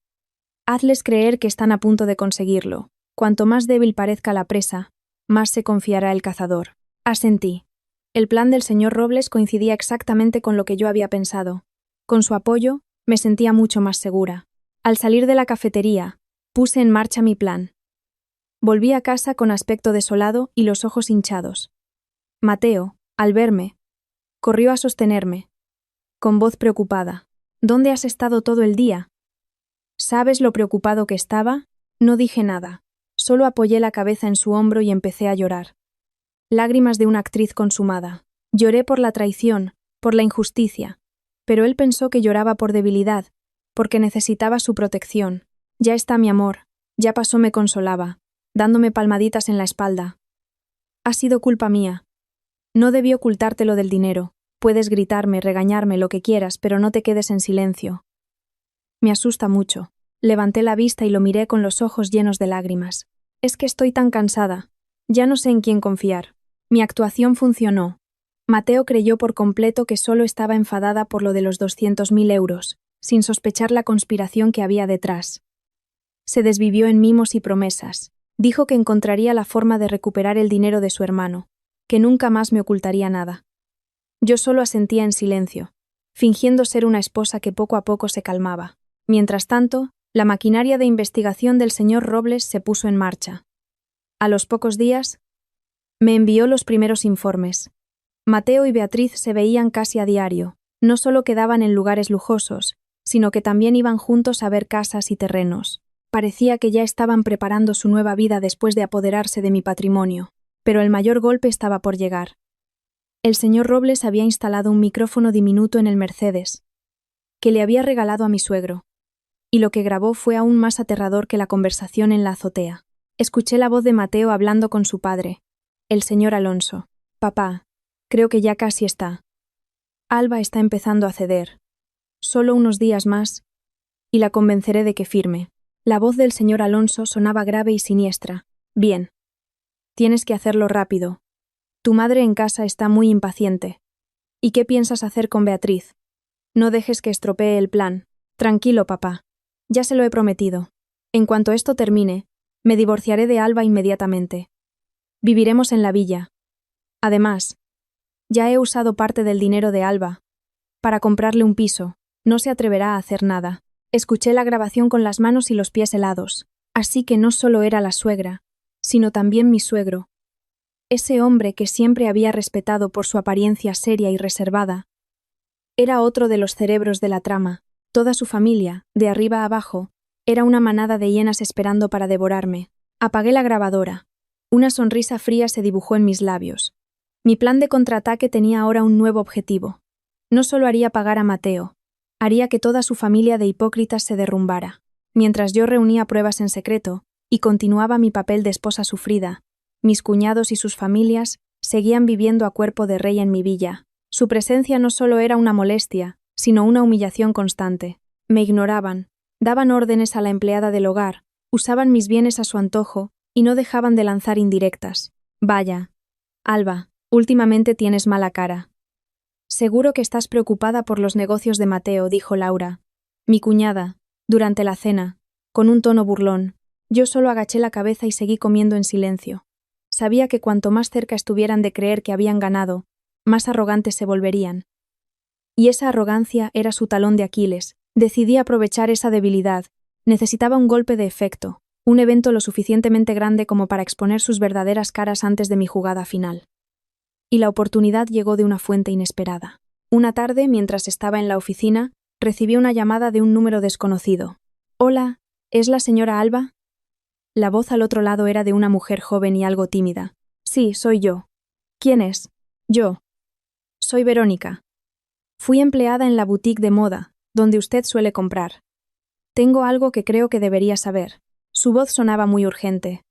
Hazles creer que están a punto de conseguirlo. Cuanto más débil parezca la presa, más se confiará el cazador. Asentí. El plan del señor Robles coincidía exactamente con lo que yo había pensado. Con su apoyo, me sentía mucho más segura. Al salir de la cafetería, puse en marcha mi plan. Volví a casa con aspecto desolado y los ojos hinchados. Mateo, al verme, corrió a sostenerme, con voz preocupada. ¿Dónde has estado todo el día? ¿Sabes lo preocupado que estaba? No dije nada. Solo apoyé la cabeza en su hombro y empecé a llorar. Lágrimas de una actriz consumada. Lloré por la traición, por la injusticia, pero él pensó que lloraba por debilidad, porque necesitaba su protección. Ya está mi amor, ya pasó, me consolaba, dándome palmaditas en la espalda. Ha sido culpa mía. No debí ocultarte lo del dinero. Puedes gritarme, regañarme, lo que quieras, pero no te quedes en silencio. Me asusta mucho. Levanté la vista y lo miré con los ojos llenos de lágrimas. Es que estoy tan cansada. Ya no sé en quién confiar. Mi actuación funcionó. Mateo creyó por completo que solo estaba enfadada por lo de los 200.000 euros, sin sospechar la conspiración que había detrás. Se desvivió en mimos y promesas. Dijo que encontraría la forma de recuperar el dinero de su hermano, que nunca más me ocultaría nada. Yo solo asentía en silencio, fingiendo ser una esposa que poco a poco se calmaba. Mientras tanto, la maquinaria de investigación del señor Robles se puso en marcha. A los pocos días, me envió los primeros informes. Mateo y Beatriz se veían casi a diario. No solo quedaban en lugares lujosos, sino que también iban juntos a ver casas y terrenos. Parecía que ya estaban preparando su nueva vida después de apoderarse de mi patrimonio, pero el mayor golpe estaba por llegar. El señor Robles había instalado un micrófono diminuto en el Mercedes, que le había regalado a mi suegro, y lo que grabó fue aún más aterrador que la conversación en la azotea. Escuché la voz de Mateo hablando con su padre, el señor Alonso. Papá, creo que ya casi está. Alba está empezando a ceder. Solo unos días más, y la convenceré de que firme. La voz del señor Alonso sonaba grave y siniestra. Bien. Tienes que hacerlo rápido. Tu madre en casa está muy impaciente. ¿Y qué piensas hacer con Beatriz? No dejes que estropee el plan. Tranquilo, papá. Ya se lo he prometido. En cuanto esto termine, me divorciaré de Alba inmediatamente. Viviremos en la villa. Además, ya he usado parte del dinero de Alba para comprarle un piso. No se atreverá a hacer nada. Escuché la grabación con las manos y los pies helados. Así que no solo era la suegra, sino también mi suegro. Ese hombre que siempre había respetado por su apariencia seria y reservada, era otro de los cerebros de la trama. Toda su familia, de arriba a abajo, era una manada de hienas esperando para devorarme. Apagué la grabadora. Una sonrisa fría se dibujó en mis labios. Mi plan de contraataque tenía ahora un nuevo objetivo. No solo haría pagar a Mateo, haría que toda su familia de hipócritas se derrumbara. Mientras yo reunía pruebas en secreto y continuaba mi papel de esposa sufrida, mis cuñados y sus familias seguían viviendo a cuerpo de rey en mi villa. Su presencia no solo era una molestia, sino una humillación constante. Me ignoraban, daban órdenes a la empleada del hogar, usaban mis bienes a su antojo y no dejaban de lanzar indirectas. Vaya, Alba, últimamente tienes mala cara. Seguro que estás preocupada por los negocios de Mateo, dijo Laura, mi cuñada, durante la cena, con un tono burlón. Yo solo agaché la cabeza y seguí comiendo en silencio. Sabía que cuanto más cerca estuvieran de creer que habían ganado, más arrogantes se volverían. Y esa arrogancia era su talón de Aquiles. Decidí aprovechar esa debilidad. Necesitaba un golpe de efecto, un evento lo suficientemente grande como para exponer sus verdaderas caras antes de mi jugada final. Y la oportunidad llegó de una fuente inesperada. Una tarde, mientras estaba en la oficina, recibí una llamada de un número desconocido. Hola, ¿es la señora Alba? La voz al otro lado era de una mujer joven y algo tímida. Sí, soy yo. ¿Quién es? Yo. Soy Verónica. Fui empleada en la boutique de moda, donde usted suele comprar. Tengo algo que creo que debería saber. Su voz sonaba muy urgente.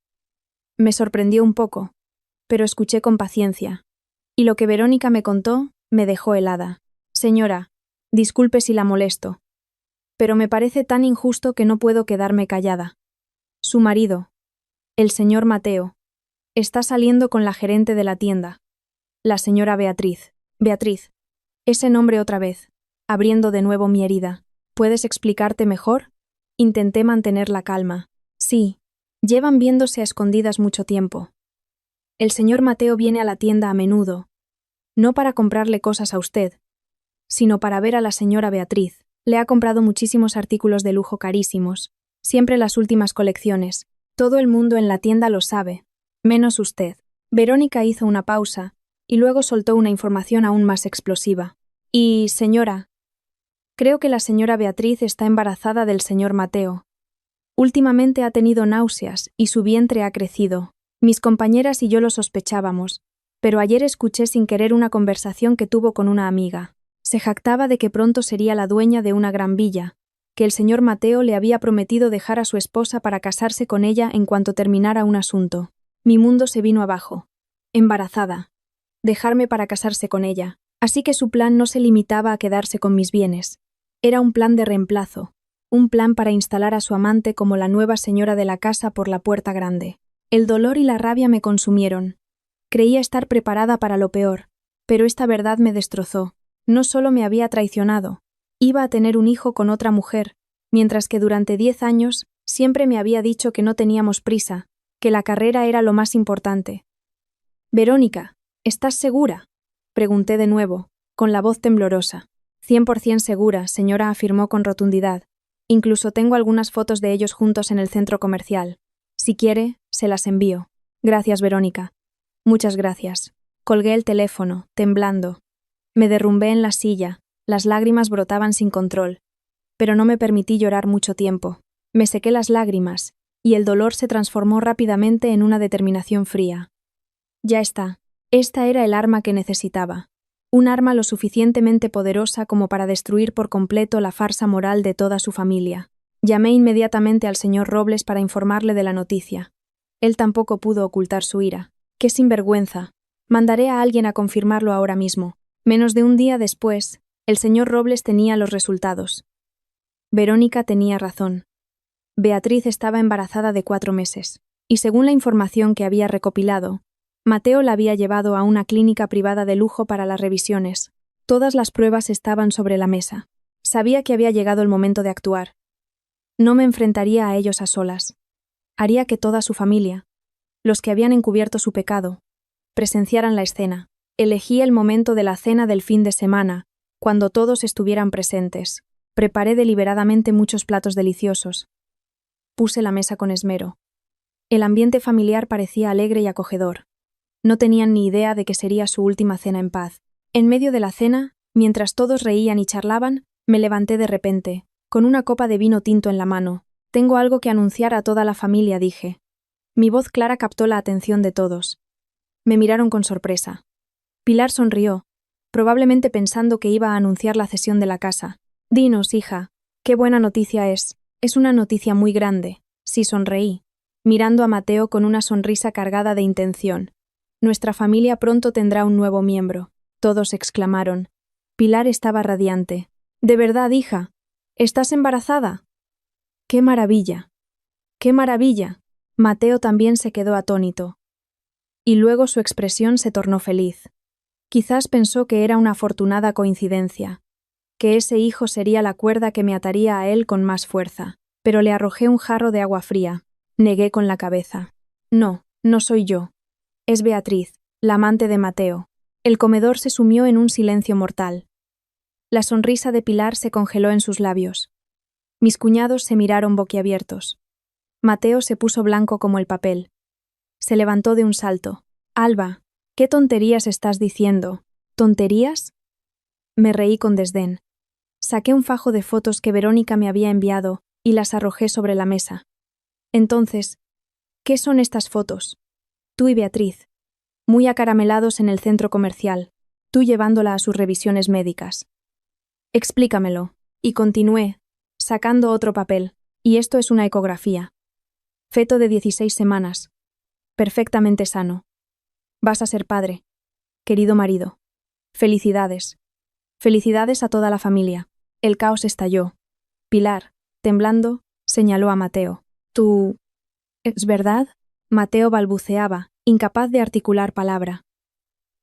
Me sorprendió un poco, pero escuché con paciencia. Y lo que Verónica me contó me dejó helada. Señora, disculpe si la molesto, pero me parece tan injusto que no puedo quedarme callada. Su marido, el señor Mateo, está saliendo con la gerente de la tienda, la señora Beatriz. Beatriz, ese nombre otra vez, abriendo de nuevo mi herida. ¿Puedes explicarte mejor? Intenté mantener la calma. Sí, llevan viéndose a escondidas mucho tiempo. El señor Mateo viene a la tienda a menudo, No para comprarle cosas a usted, sino para ver a la señora Beatriz. Le ha comprado muchísimos artículos de lujo carísimos, siempre las últimas colecciones. Todo el mundo en la tienda lo sabe, menos usted. Verónica hizo una pausa, y luego soltó una información aún más explosiva. Y, señora, creo que la señora Beatriz está embarazada del señor Mateo. Últimamente ha tenido náuseas y su vientre ha crecido. Mis compañeras y yo lo sospechábamos, pero ayer escuché sin querer una conversación que tuvo con una amiga. Se jactaba de que pronto sería la dueña de una gran villa, que el señor Mateo le había prometido dejar a su esposa para casarse con ella en cuanto terminara un asunto. Mi mundo se vino abajo. Embarazada. Dejarme para casarse con ella. Así que su plan no se limitaba a quedarse con mis bienes. Era un plan de reemplazo, un plan para instalar a su amante como la nueva señora de la casa por la puerta grande. El dolor y la rabia me consumieron. Creía estar preparada para lo peor, pero esta verdad me destrozó. No solo me había traicionado, iba a tener un hijo con otra mujer, mientras que durante 10 años siempre me había dicho que no teníamos prisa, que la carrera era lo más importante. Verónica, ¿estás segura?, pregunté de nuevo, con la voz temblorosa. 100% segura, señora, afirmó con rotundidad. Incluso tengo algunas fotos de ellos juntos en el centro comercial. Si quiere, se las envío. Gracias, Verónica. Muchas gracias. Colgué el teléfono, temblando. Me derrumbé en la silla, las lágrimas brotaban sin control. Pero no me permití llorar mucho tiempo. Me sequé las lágrimas, y el dolor se transformó rápidamente en una determinación fría. Ya está. Esta era el arma que necesitaba. Un arma lo suficientemente poderosa como para destruir por completo la farsa moral de toda su familia. Llamé inmediatamente al señor Robles para informarle de la noticia. Él tampoco pudo ocultar su ira. ¡Qué sinvergüenza! Mandaré a alguien a confirmarlo ahora mismo. Menos de un día después, el señor Robles tenía los resultados. Verónica tenía razón. Beatriz estaba embarazada de 4 meses, y según la información que había recopilado, Mateo la había llevado a una clínica privada de lujo para las revisiones. Todas las pruebas estaban sobre la mesa. Sabía que había llegado el momento de actuar. No me enfrentaría a ellos a solas. Haría que toda su familia, los que habían encubierto su pecado, presenciaran la escena. Elegí el momento de la cena del fin de semana, cuando todos estuvieran presentes. Preparé deliberadamente muchos platos deliciosos. Puse la mesa con esmero. El ambiente familiar parecía alegre y acogedor. No tenían ni idea de que sería su última cena en paz. En medio de la cena, mientras todos reían y charlaban, me levanté de repente, con una copa de vino tinto en la mano. Tengo algo que anunciar a toda la familia, dije. Mi voz clara captó la atención de todos. Me miraron con sorpresa. Pilar sonrió, probablemente pensando que iba a anunciar la cesión de la casa. Dinos, hija, qué buena noticia es. Es una noticia muy grande. Sí, sonreí, mirando a Mateo con una sonrisa cargada de intención. Nuestra familia pronto tendrá un nuevo miembro. Todos exclamaron. Pilar estaba radiante. ¿De verdad, hija? ¿Estás embarazada? ¡Qué maravilla! ¡Qué maravilla! Mateo también se quedó atónito. Y luego su expresión se tornó feliz. Quizás pensó que era una afortunada coincidencia, que ese hijo sería la cuerda que me ataría a él con más fuerza, pero le arrojé un jarro de agua fría. Negué con la cabeza. No, no soy yo. Es Beatriz, la amante de Mateo. El comedor se sumió en un silencio mortal. La sonrisa de Pilar se congeló en sus labios. Mis cuñados se miraron boquiabiertos. Mateo se puso blanco como el papel. Se levantó de un salto. Alba, ¿qué tonterías estás diciendo? ¿Tonterías? Me reí con desdén. Saqué un fajo de fotos que Verónica me había enviado y las arrojé sobre la mesa. Entonces, ¿qué son estas fotos? Tú y Beatriz, muy acaramelados en el centro comercial, tú llevándola a sus revisiones médicas. Explícamelo. Y continué, sacando otro papel. Y esto es una ecografía. Feto de 16 semanas. Perfectamente sano. Vas a ser padre. Querido marido. Felicidades. Felicidades a toda la familia. El caos estalló. Pilar, temblando, señaló a Mateo. ¿Tú... ¿Es verdad? Mateo balbuceaba, incapaz de articular palabra.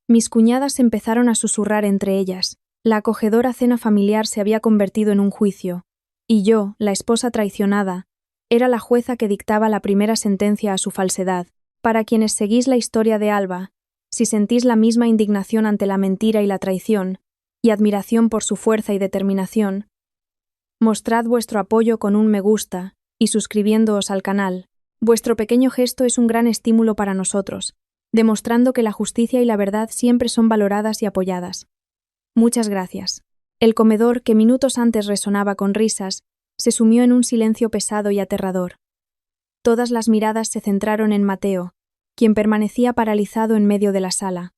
Mis cuñadas empezaron a susurrar entre ellas. La acogedora cena familiar se había convertido en un juicio, y yo, la esposa traicionada, era la jueza que dictaba la primera sentencia a su falsedad. Para quienes seguís la historia de Alba, Si sentís la misma indignación ante la mentira y la traición, y admiración por su fuerza y determinación, mostrad vuestro apoyo con un me gusta y suscribiéndoos al canal. Vuestro pequeño gesto es un gran estímulo para nosotros, demostrando que la justicia y la verdad siempre son valoradas y apoyadas. Muchas gracias. El comedor, que minutos antes resonaba con risas, se sumió en un silencio pesado y aterrador. Todas las miradas se centraron en Mateo, quien permanecía paralizado en medio de la sala,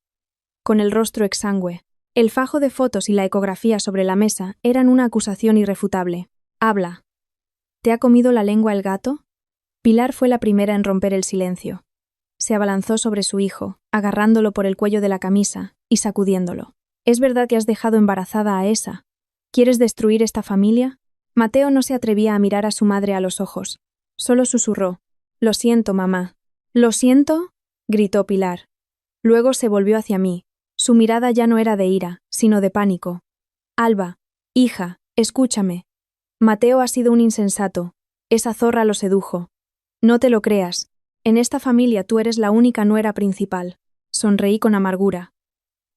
con el rostro exangüe. El fajo de fotos y la ecografía sobre la mesa eran una acusación irrefutable. Habla. ¿Te ha comido la lengua el gato? Pilar fue la primera en romper el silencio. Se abalanzó sobre su hijo, agarrándolo por el cuello de la camisa y sacudiéndolo. ¿Es verdad que has dejado embarazada a esa? ¿Quieres destruir esta familia? Mateo no se atrevía a mirar a su madre a los ojos. Solo susurró. Lo siento, mamá. ¿Lo siento? Gritó Pilar. Luego se volvió hacia mí. Su mirada ya no era de ira, sino de pánico. Alba, hija, escúchame. Mateo ha sido un insensato. Esa zorra lo sedujo. No te lo creas. En esta familia tú eres la única nuera principal. Sonreí con amargura.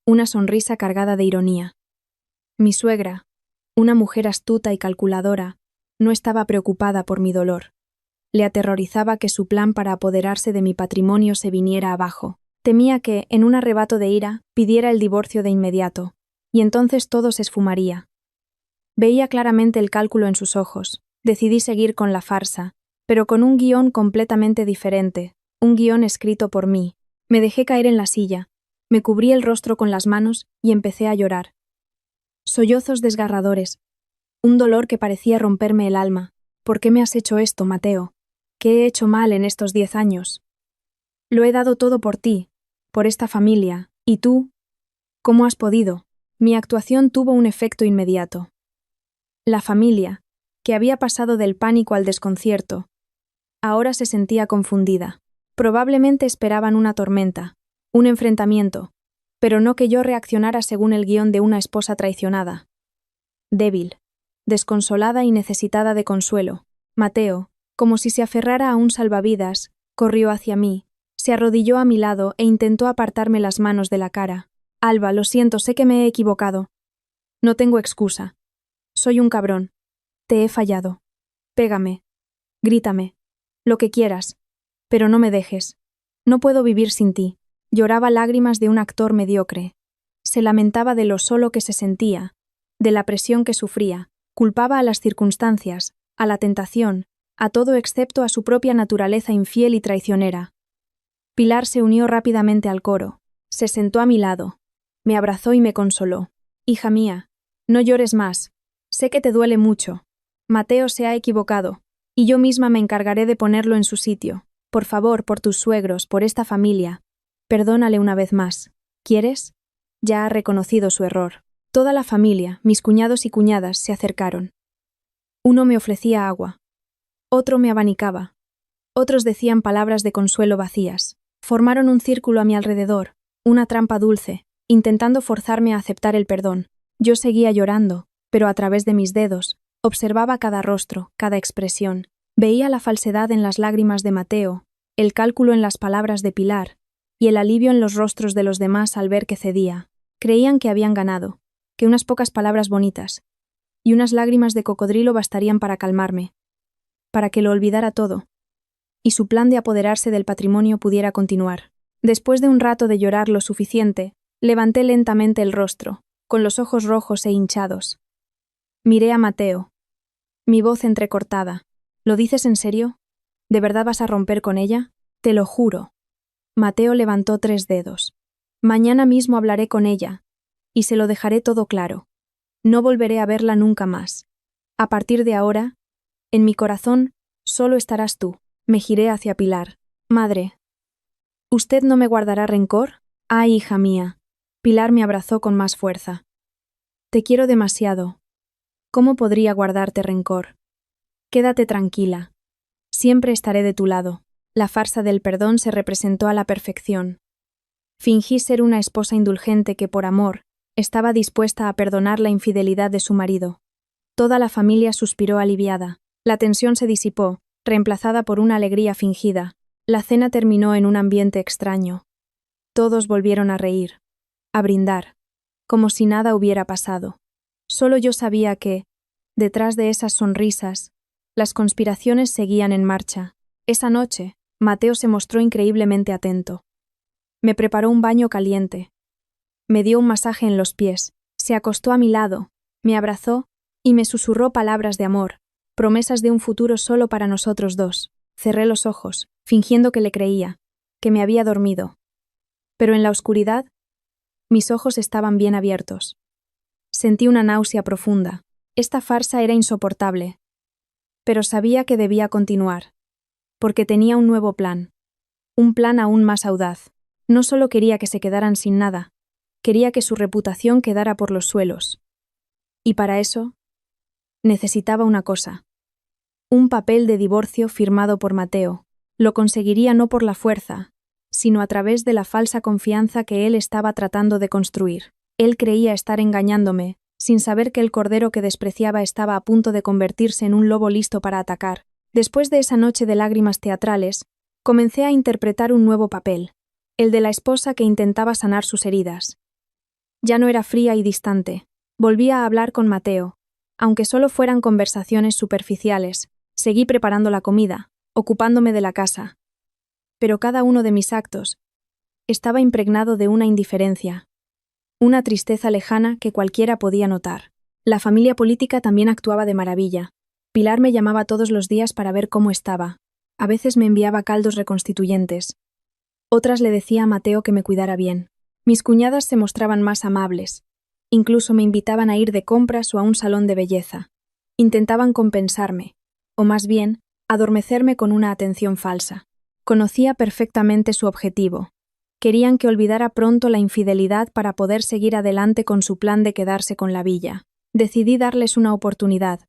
Una sonrisa cargada de ironía. Mi suegra, una mujer astuta y calculadora, no estaba preocupada por mi dolor. Le aterrorizaba que su plan para apoderarse de mi patrimonio se viniera abajo. Temía que, en un arrebato de ira, pidiera el divorcio de inmediato, y entonces todo se esfumaría. Veía claramente el cálculo en sus ojos. Decidí seguir con la farsa, pero con un guión completamente diferente, un guión escrito por mí. Me dejé caer en la silla, me cubrí el rostro con las manos y empecé a llorar. Sollozos desgarradores, un dolor que parecía romperme el alma. ¿Por qué me has hecho esto, Mateo? ¿Qué he hecho mal en estos 10 años? Lo he dado todo por ti, por esta familia, ¿y tú? ¿Cómo has podido? Mi actuación tuvo un efecto inmediato. La familia, que había pasado del pánico al desconcierto, ahora se sentía confundida. Probablemente esperaban una tormenta, un enfrentamiento, pero no que yo reaccionara según el guión de una esposa traicionada. Débil, desconsolada y necesitada de consuelo, Mateo, como si se aferrara a un salvavidas, corrió hacia mí, se arrodilló a mi lado e intentó apartarme las manos de la cara. Alba, lo siento, sé que me he equivocado. No tengo excusa. Soy un cabrón. Te he fallado. Pégame. Grítame. Lo que quieras. Pero no me dejes. No puedo vivir sin ti. Lloraba lágrimas de un actor mediocre. Se lamentaba de lo solo que se sentía, de la presión que sufría, culpaba a las circunstancias, a la tentación, a todo excepto a su propia naturaleza infiel y traicionera. Pilar se unió rápidamente al coro, se sentó a mi lado, me abrazó y me consoló. Hija mía, no llores más. Sé que te duele mucho. Mateo se ha equivocado, y yo misma me encargaré de ponerlo en su sitio. Por favor, por tus suegros, por esta familia. Perdónale una vez más. ¿Quieres? Ya ha reconocido su error. Toda la familia, mis cuñados y cuñadas, se acercaron. Uno me ofrecía agua. Otro me abanicaba. Otros decían palabras de consuelo vacías. Formaron un círculo a mi alrededor, una trampa dulce, intentando forzarme a aceptar el perdón. Yo seguía llorando, pero a través de mis dedos, observaba cada rostro, cada expresión. Veía la falsedad en las lágrimas de Mateo, el cálculo en las palabras de Pilar, y el alivio en los rostros de los demás al ver que cedía. Creían que habían ganado, que unas pocas palabras bonitas y unas lágrimas de cocodrilo bastarían para calmarme, para que lo olvidara todo, y su plan de apoderarse del patrimonio pudiera continuar. Después de un rato de llorar lo suficiente, levanté lentamente el rostro, con los ojos rojos e hinchados. Miré a Mateo. Mi voz entrecortada. ¿Lo dices en serio? ¿De verdad vas a romper con ella? Te lo juro. Mateo levantó 3 dedos. Mañana mismo hablaré con ella, y se lo dejaré todo claro. No volveré a verla nunca más. A partir de ahora, en mi corazón, solo estarás tú. Me giré hacia Pilar. Madre, ¿usted no me guardará rencor? Ay, hija mía. Pilar me abrazó con más fuerza. Te quiero demasiado. ¿Cómo podría guardarte rencor? Quédate tranquila. Siempre estaré de tu lado. La farsa del perdón se representó a la perfección. Fingí ser una esposa indulgente que, por amor, estaba dispuesta a perdonar la infidelidad de su marido. Toda la familia suspiró aliviada. La tensión se disipó, reemplazada por una alegría fingida. La cena terminó en un ambiente extraño. Todos volvieron a reír, a brindar, como si nada hubiera pasado. Solo yo sabía que, detrás de esas sonrisas, las conspiraciones seguían en marcha. Esa noche, Mateo se mostró increíblemente atento. Me preparó un baño caliente. Me dio un masaje en los pies, se acostó a mi lado, me abrazó y me susurró palabras de amor, promesas de un futuro solo para nosotros dos. Cerré los ojos, fingiendo que le creía, que me había dormido. Pero en la oscuridad, mis ojos estaban bien abiertos. Sentí una náusea profunda. Esta farsa era insoportable. Pero sabía que debía continuar, porque tenía un nuevo plan. Un plan aún más audaz. No solo quería que se quedaran sin nada, quería que su reputación quedara por los suelos. Y para eso, necesitaba una cosa. Un papel de divorcio firmado por Mateo. Lo conseguiría no por la fuerza, sino a través de la falsa confianza que él estaba tratando de construir. Él creía estar engañándome, sin saber que el cordero que despreciaba estaba a punto de convertirse en un lobo listo para atacar. Después de esa noche de lágrimas teatrales, comencé a interpretar un nuevo papel, el de la esposa que intentaba sanar sus heridas. Ya no era fría y distante. Volvía a hablar con Mateo, aunque solo fueran conversaciones superficiales. Seguí preparando la comida, ocupándome de la casa. Pero cada uno de mis actos estaba impregnado de una indiferencia, una tristeza lejana que cualquiera podía notar. La familia política también actuaba de maravilla. Pilar me llamaba todos los días para ver cómo estaba. A veces me enviaba caldos reconstituyentes. Otras le decía a Mateo que me cuidara bien. Mis cuñadas se mostraban más amables. Incluso me invitaban a ir de compras o a un salón de belleza. Intentaban compensarme, o más bien, adormecerme con una atención falsa. Conocía perfectamente su objetivo. Querían que olvidara pronto la infidelidad para poder seguir adelante con su plan de quedarse con la villa. Decidí darles una oportunidad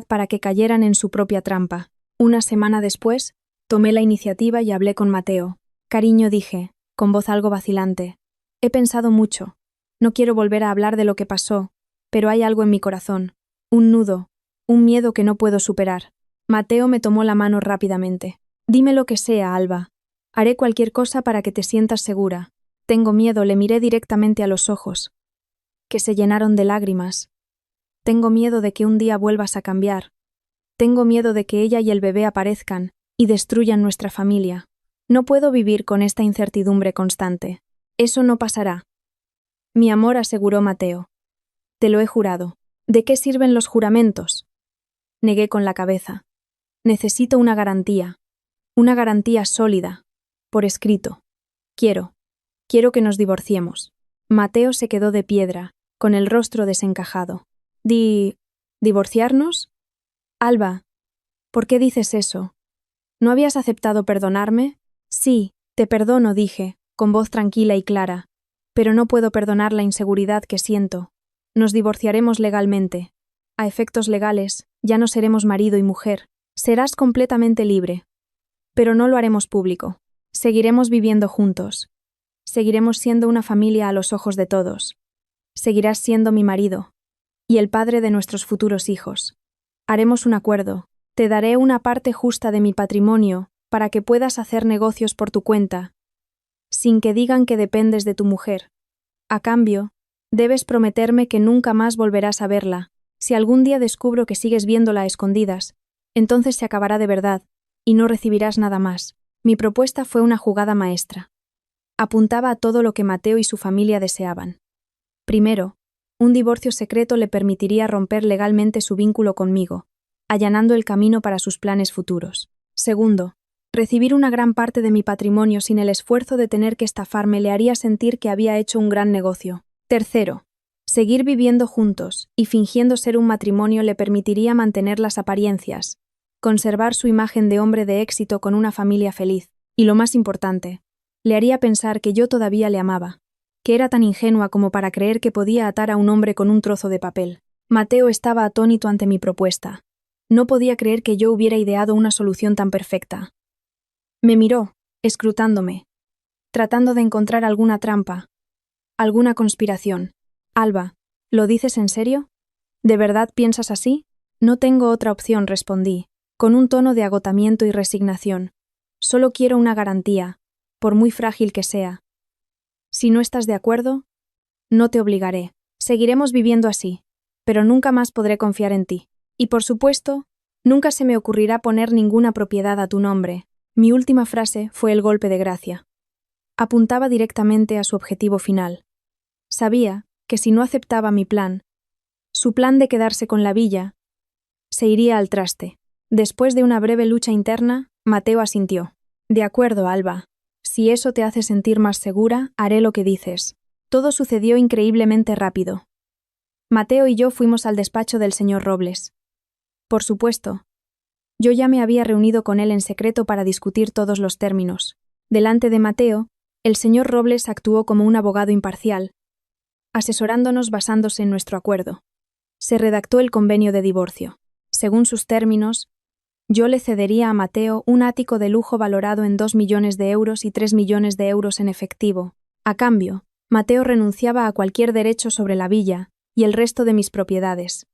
para que cayeran en su propia trampa. Una semana después, tomé la iniciativa y hablé con Mateo. Cariño, dije, con voz algo vacilante. He pensado mucho. No quiero volver a hablar de lo que pasó, pero hay algo en mi corazón. Un nudo, un miedo que no puedo superar. Mateo me tomó la mano rápidamente. Dime lo que sea, Alba. Haré cualquier cosa para que te sientas segura. Tengo miedo, le miré directamente a los ojos, que se llenaron de lágrimas. Tengo miedo de que un día vuelvas a cambiar. Tengo miedo de que ella y el bebé aparezcan y destruyan nuestra familia. No puedo vivir con esta incertidumbre constante. Eso no pasará. Mi amor, aseguró Mateo. Te lo he jurado. ¿De qué sirven los juramentos? Negué con la cabeza. Necesito una garantía sólida, por escrito. Quiero que nos divorciemos. Mateo se quedó de piedra, con el rostro desencajado. ¿Divorciarnos? Alba, ¿por qué dices eso? ¿No habías aceptado perdonarme? Sí, te perdono, dije, con voz tranquila y clara, pero no puedo perdonar la inseguridad que siento. Nos divorciaremos legalmente. A efectos legales, ya no seremos marido y mujer. Serás completamente libre. Pero no lo haremos público. Seguiremos viviendo juntos. Seguiremos siendo una familia a los ojos de todos. Seguirás siendo mi marido y el padre de nuestros futuros hijos. Haremos un acuerdo. Te daré una parte justa de mi patrimonio para que puedas hacer negocios por tu cuenta, sin que digan que dependes de tu mujer. A cambio, debes prometerme que nunca más volverás a verla. Si algún día descubro que sigues viéndola a escondidas, entonces se acabará de verdad y no recibirás nada más. Mi propuesta fue una jugada maestra. Apuntaba a todo lo que Mateo y su familia deseaban. Primero, un divorcio secreto le permitiría romper legalmente su vínculo conmigo, allanando el camino para sus planes futuros. Segundo, recibir una gran parte de mi patrimonio sin el esfuerzo de tener que estafarme le haría sentir que había hecho un gran negocio. Tercero, seguir viviendo juntos y fingiendo ser un matrimonio le permitiría mantener las apariencias, conservar su imagen de hombre de éxito con una familia feliz, y lo más importante, le haría pensar que yo todavía le amaba, que era tan ingenua como para creer que podía atar a un hombre con un trozo de papel. Mateo estaba atónito ante mi propuesta. No podía creer que yo hubiera ideado una solución tan perfecta. Me miró, escrutándome, tratando de encontrar alguna trampa, alguna conspiración. Alba, ¿lo dices en serio? ¿De verdad piensas así? No tengo otra opción, respondí, con un tono de agotamiento y resignación. Solo quiero una garantía, por muy frágil que sea. Si no estás de acuerdo, no te obligaré. Seguiremos viviendo así, pero nunca más podré confiar en ti. Y por supuesto, nunca se me ocurrirá poner ninguna propiedad a tu nombre. Mi última frase fue el golpe de gracia. Apuntaba directamente a su objetivo final. Sabía que si no aceptaba mi plan, su plan de quedarse con la villa, se iría al traste. Después de una breve lucha interna, Mateo asintió. De acuerdo, Alba. Si eso te hace sentir más segura, haré lo que dices. Todo sucedió increíblemente rápido. Mateo y yo fuimos al despacho del señor Robles. Por supuesto, yo ya me había reunido con él en secreto para discutir todos los términos. Delante de Mateo, el señor Robles actuó como un abogado imparcial, asesorándonos basándose en nuestro acuerdo. Se redactó el convenio de divorcio. Según sus términos, yo le cedería a Mateo un ático de lujo valorado en 2 millones de euros y 3 millones de euros en efectivo. A cambio, Mateo renunciaba a cualquier derecho sobre la villa y el resto de mis propiedades.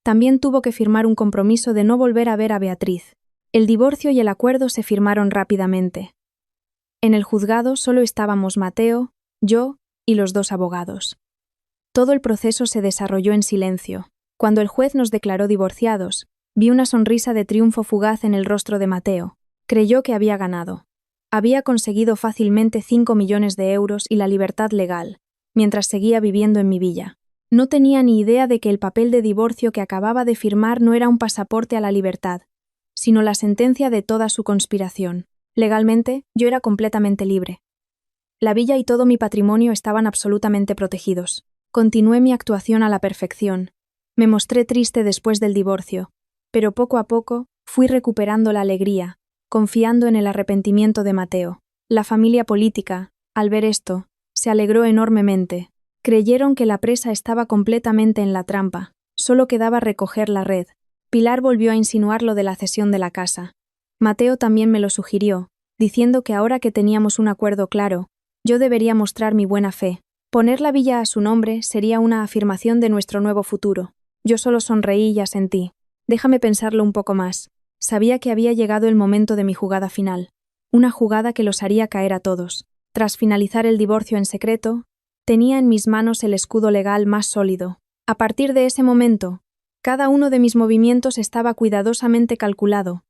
También tuvo que firmar un compromiso de no volver a ver a Beatriz. El divorcio y el acuerdo se firmaron rápidamente. En el juzgado solo estábamos Mateo, yo y los 2 abogados. Todo el proceso se desarrolló en silencio. Cuando el juez nos declaró divorciados, vi una sonrisa de triunfo fugaz en el rostro de Mateo. Creyó que había ganado. Había conseguido fácilmente 5 millones de euros y la libertad legal, mientras seguía viviendo en mi villa. No tenía ni idea de que el papel de divorcio que acababa de firmar no era un pasaporte a la libertad, sino la sentencia de toda su conspiración. Legalmente, yo era completamente libre. La villa y todo mi patrimonio estaban absolutamente protegidos. Continué mi actuación a la perfección. Me mostré triste después del divorcio, pero poco a poco fui recuperando la alegría, confiando en el arrepentimiento de Mateo. La familia política, al ver esto, se alegró enormemente. Creyeron que la presa estaba completamente en la trampa. Solo quedaba recoger la red. Pilar volvió a insinuar lo de la cesión de la casa. Mateo también me lo sugirió, diciendo que ahora que teníamos un acuerdo claro, yo debería mostrar mi buena fe. Poner la villa a su nombre sería una afirmación de nuestro nuevo futuro. Yo solo sonreí y asentí. Déjame pensarlo un poco más. Sabía que había llegado el momento de mi jugada final. Una jugada que los haría caer a todos. Tras finalizar el divorcio en secreto, tenía en mis manos el escudo legal más sólido. A partir de ese momento, cada uno de mis movimientos estaba cuidadosamente calculado.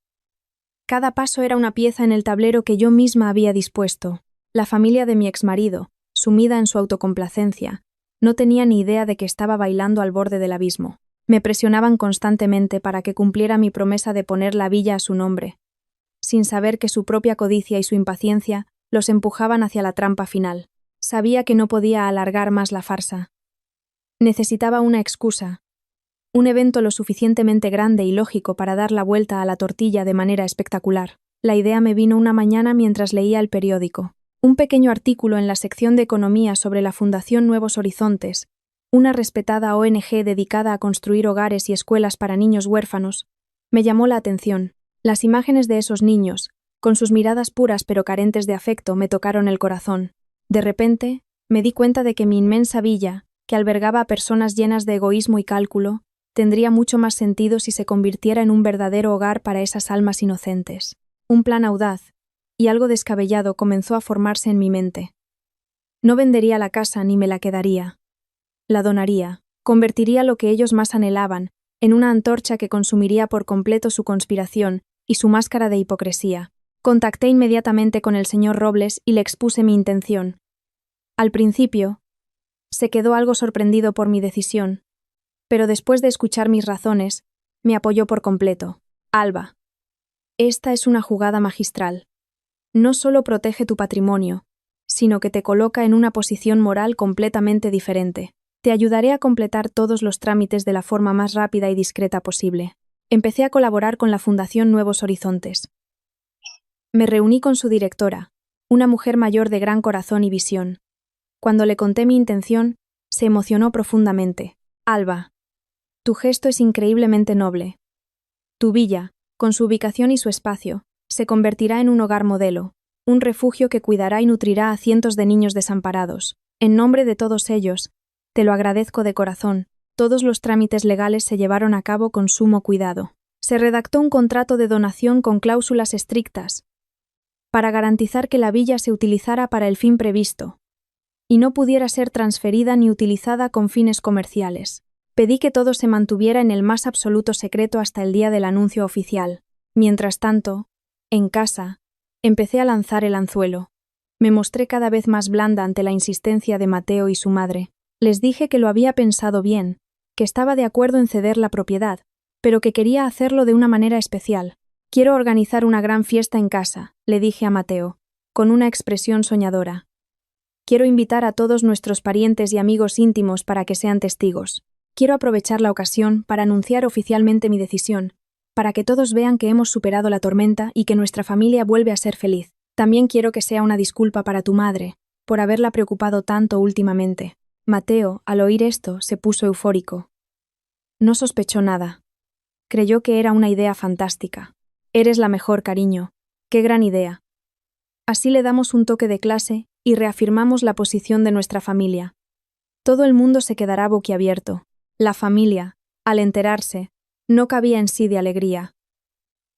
Cada paso era una pieza en el tablero que yo misma había dispuesto. La familia de mi exmarido, sumida en su autocomplacencia, no tenía ni idea de que estaba bailando al borde del abismo. Me presionaban constantemente para que cumpliera mi promesa de poner la villa a su nombre, sin saber que su propia codicia y su impaciencia los empujaban hacia la trampa final. Sabía que no podía alargar más la farsa. Necesitaba una excusa, un evento lo suficientemente grande y lógico para dar la vuelta a la tortilla de manera espectacular. La idea me vino una mañana mientras leía el periódico. Un pequeño artículo en la sección de economía sobre la Fundación Nuevos Horizontes, una respetada ONG dedicada a construir hogares y escuelas para niños huérfanos, me llamó la atención. Las imágenes de esos niños, con sus miradas puras pero carentes de afecto, me tocaron el corazón. De repente, me di cuenta de que mi inmensa villa, que albergaba a personas llenas de egoísmo y cálculo, tendría mucho más sentido si se convirtiera en un verdadero hogar para esas almas inocentes. Un plan audaz y algo descabellado comenzó a formarse en mi mente. No vendería la casa ni me la quedaría. La donaría, convertiría lo que ellos más anhelaban en una antorcha que consumiría por completo su conspiración y su máscara de hipocresía. Contacté inmediatamente con el señor Robles y le expuse mi intención. Al principio, se quedó algo sorprendido por mi decisión, pero después de escuchar mis razones, me apoyó por completo. Alba, esta es una jugada magistral. No solo protege tu patrimonio, sino que te coloca en una posición moral completamente diferente. Te ayudaré a completar todos los trámites de la forma más rápida y discreta posible. Empecé a colaborar con la Fundación Nuevos Horizontes. Me reuní con su directora, una mujer mayor de gran corazón y visión. Cuando le conté mi intención, se emocionó profundamente. Alba, tu gesto es increíblemente noble. Tu villa, con su ubicación y su espacio, se convertirá en un hogar modelo, un refugio que cuidará y nutrirá a cientos de niños desamparados. En nombre de todos ellos, te lo agradezco de corazón. Todos los trámites legales se llevaron a cabo con sumo cuidado. Se redactó un contrato de donación con cláusulas estrictas, para garantizar que la villa se utilizara para el fin previsto y no pudiera ser transferida ni utilizada con fines comerciales. Pedí que todo se mantuviera en el más absoluto secreto hasta el día del anuncio oficial. Mientras tanto, en casa, empecé a lanzar el anzuelo. Me mostré cada vez más blanda ante la insistencia de Mateo y su madre. Les dije que lo había pensado bien, que estaba de acuerdo en ceder la propiedad, pero que quería hacerlo de una manera especial. Quiero organizar una gran fiesta en casa, le dije a Mateo, con una expresión soñadora. Quiero invitar a todos nuestros parientes y amigos íntimos para que sean testigos. Quiero aprovechar la ocasión para anunciar oficialmente mi decisión, para que todos vean que hemos superado la tormenta y que nuestra familia vuelve a ser feliz. También quiero que sea una disculpa para tu madre, por haberla preocupado tanto últimamente. Mateo, al oír esto, se puso eufórico. No sospechó nada. Creyó que era una idea fantástica. Eres la mejor, cariño. Qué gran idea. Así le damos un toque de clase y reafirmamos la posición de nuestra familia. Todo el mundo se quedará boquiabierto. La familia, al enterarse, no cabía en sí de alegría.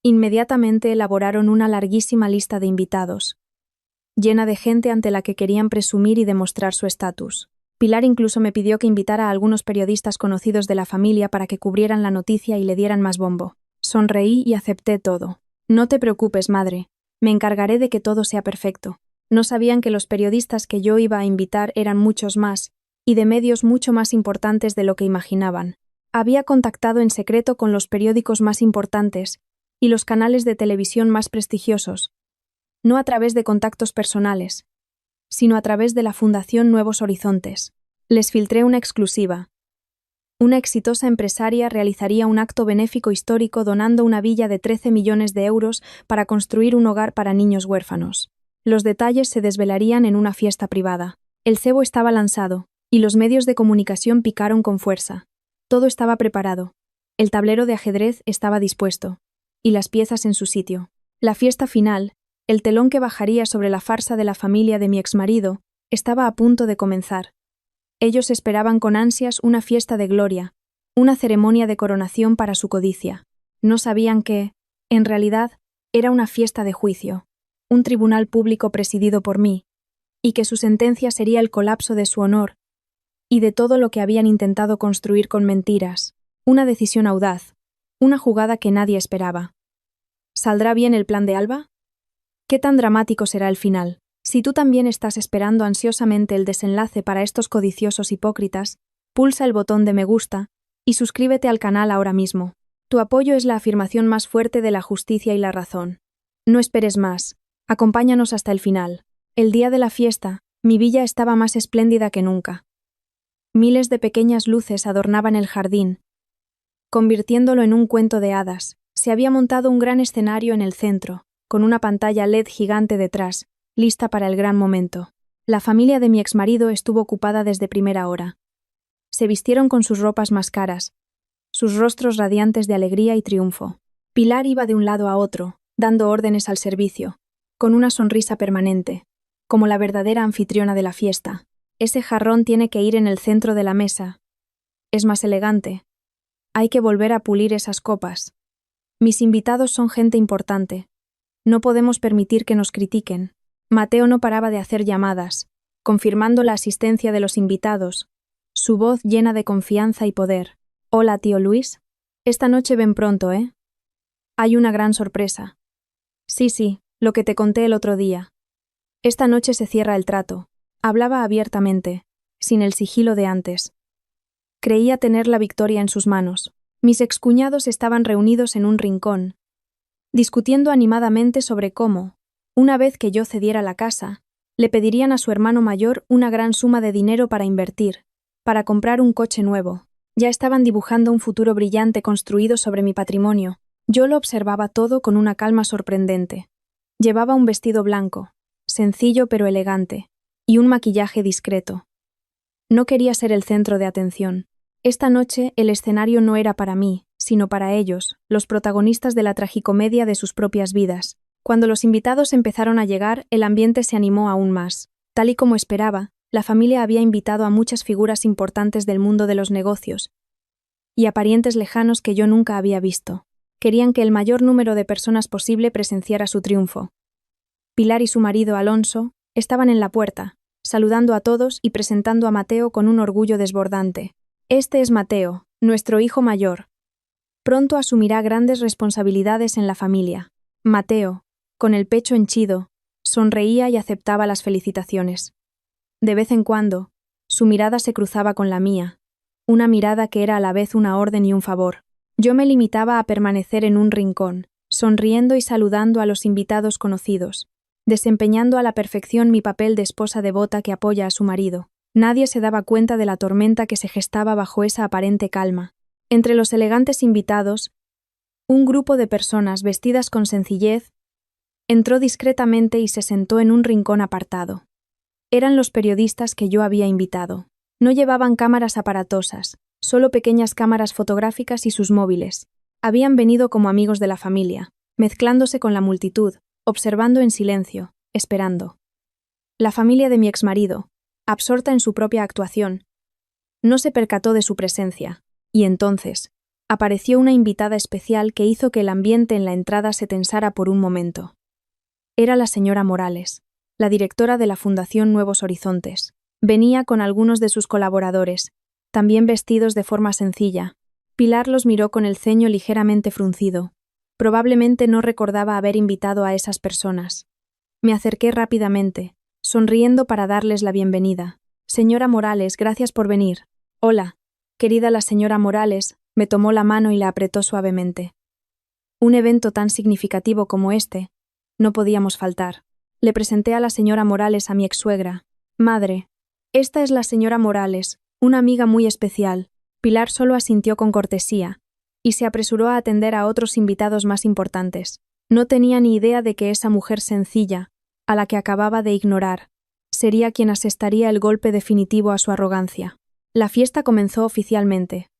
Inmediatamente elaboraron una larguísima lista de invitados, llena de gente ante la que querían presumir y demostrar su estatus. Pilar incluso me pidió que invitara a algunos periodistas conocidos de la familia para que cubrieran la noticia y le dieran más bombo. Sonreí y acepté todo. No te preocupes, madre. Me encargaré de que todo sea perfecto. No sabían que los periodistas que yo iba a invitar eran muchos más, y de medios mucho más importantes de lo que imaginaban. Había contactado en secreto con los periódicos más importantes y los canales de televisión más prestigiosos, no a través de contactos personales, sino a través de la Fundación Nuevos Horizontes. Les filtré una exclusiva. Una exitosa empresaria realizaría un acto benéfico histórico donando una villa de 13 millones de euros para construir un hogar para niños huérfanos. Los detalles se desvelarían en una fiesta privada. El cebo estaba lanzado, y los medios de comunicación picaron con fuerza. Todo estaba preparado. El tablero de ajedrez estaba dispuesto, y las piezas en su sitio. La fiesta final, el telón que bajaría sobre la farsa de la familia de mi exmarido, estaba a punto de comenzar. Ellos esperaban con ansias una fiesta de gloria, una ceremonia de coronación para su codicia. No sabían que, en realidad, era una fiesta de juicio, un tribunal público presidido por mí, y que su sentencia sería el colapso de su honor y de todo lo que habían intentado construir con mentiras. Una decisión audaz, una jugada que nadie esperaba. ¿Saldrá bien el plan de Alba? ¿Qué tan dramático será el final? Si tú también estás esperando ansiosamente el desenlace para estos codiciosos hipócritas, pulsa el botón de me gusta y suscríbete al canal ahora mismo. Tu apoyo es la afirmación más fuerte de la justicia y la razón. No esperes más. Acompáñanos hasta el final. El día de la fiesta, mi villa estaba más espléndida que nunca. Miles de pequeñas luces adornaban el jardín, convirtiéndolo en un cuento de hadas. Se había montado un gran escenario en el centro, con una pantalla LED gigante detrás, lista para el gran momento. La familia de mi exmarido estuvo ocupada desde primera hora. Se vistieron con sus ropas más caras, sus rostros radiantes de alegría y triunfo. Pilar iba de un lado a otro, dando órdenes al servicio, con una sonrisa permanente, como la verdadera anfitriona de la fiesta. Ese jarrón tiene que ir en el centro de la mesa. Es más elegante. Hay que volver a pulir esas copas. Mis invitados son gente importante. No podemos permitir que nos critiquen. Mateo no paraba de hacer llamadas, confirmando la asistencia de los invitados, su voz llena de confianza y poder. Hola, tío Luis. Esta noche ven pronto, ¿eh? Hay una gran sorpresa. Sí, lo que te conté el otro día. Esta noche se cierra el trato. Hablaba abiertamente, sin el sigilo de antes. Creía tener la victoria en sus manos. Mis excuñados estaban reunidos en un rincón, discutiendo animadamente sobre cómo, una vez que yo cediera la casa, le pedirían a su hermano mayor una gran suma de dinero para invertir, para comprar un coche nuevo. Ya estaban dibujando un futuro brillante construido sobre mi patrimonio. Yo lo observaba todo con una calma sorprendente. Llevaba un vestido blanco, sencillo pero elegante, y un maquillaje discreto. No quería ser el centro de atención. Esta noche el escenario no era para mí, sino para ellos, los protagonistas de la tragicomedia de sus propias vidas. Cuando los invitados empezaron a llegar, el ambiente se animó aún más. Tal y como esperaba, la familia había invitado a muchas figuras importantes del mundo de los negocios y a parientes lejanos que yo nunca había visto. Querían que el mayor número de personas posible presenciara su triunfo. Pilar y su marido Alonso estaban en la puerta, saludando a todos y presentando a Mateo con un orgullo desbordante. Este es Mateo, nuestro hijo mayor. Pronto asumirá grandes responsabilidades en la familia. Mateo, con el pecho henchido, sonreía y aceptaba las felicitaciones. De vez en cuando, su mirada se cruzaba con la mía, una mirada que era a la vez una orden y un favor. Yo me limitaba a permanecer en un rincón, sonriendo y saludando a los invitados conocidos, desempeñando a la perfección mi papel de esposa devota que apoya a su marido. Nadie se daba cuenta de la tormenta que se gestaba bajo esa aparente calma. Entre los elegantes invitados, un grupo de personas vestidas con sencillez entró discretamente y se sentó en un rincón apartado. Eran los periodistas que yo había invitado. No llevaban cámaras aparatosas, solo pequeñas cámaras fotográficas y sus móviles. Habían venido como amigos de la familia, mezclándose con la multitud, observando en silencio, esperando. La familia de mi exmarido, absorta en su propia actuación, no se percató de su presencia, y entonces apareció una invitada especial que hizo que el ambiente en la entrada se tensara por un momento. Era la señora Morales, la directora de la Fundación Nuevos Horizontes. Venía con algunos de sus colaboradores, también vestidos de forma sencilla. Pilar los miró con el ceño ligeramente fruncido. Probablemente no recordaba haber invitado a esas personas. Me acerqué rápidamente, sonriendo para darles la bienvenida. Señora Morales, gracias por venir. Hola, querida la señora Morales, me tomó la mano y la apretó suavemente. Un evento tan significativo como este, no podíamos faltar. Le presenté a la señora Morales a mi ex-suegra. Madre, esta es la señora Morales, una amiga muy especial. Pilar solo asintió con cortesía, y se apresuró a atender a otros invitados más importantes. No tenía ni idea de que esa mujer sencilla, a la que acababa de ignorar, sería quien asestaría el golpe definitivo a su arrogancia. La fiesta comenzó oficialmente.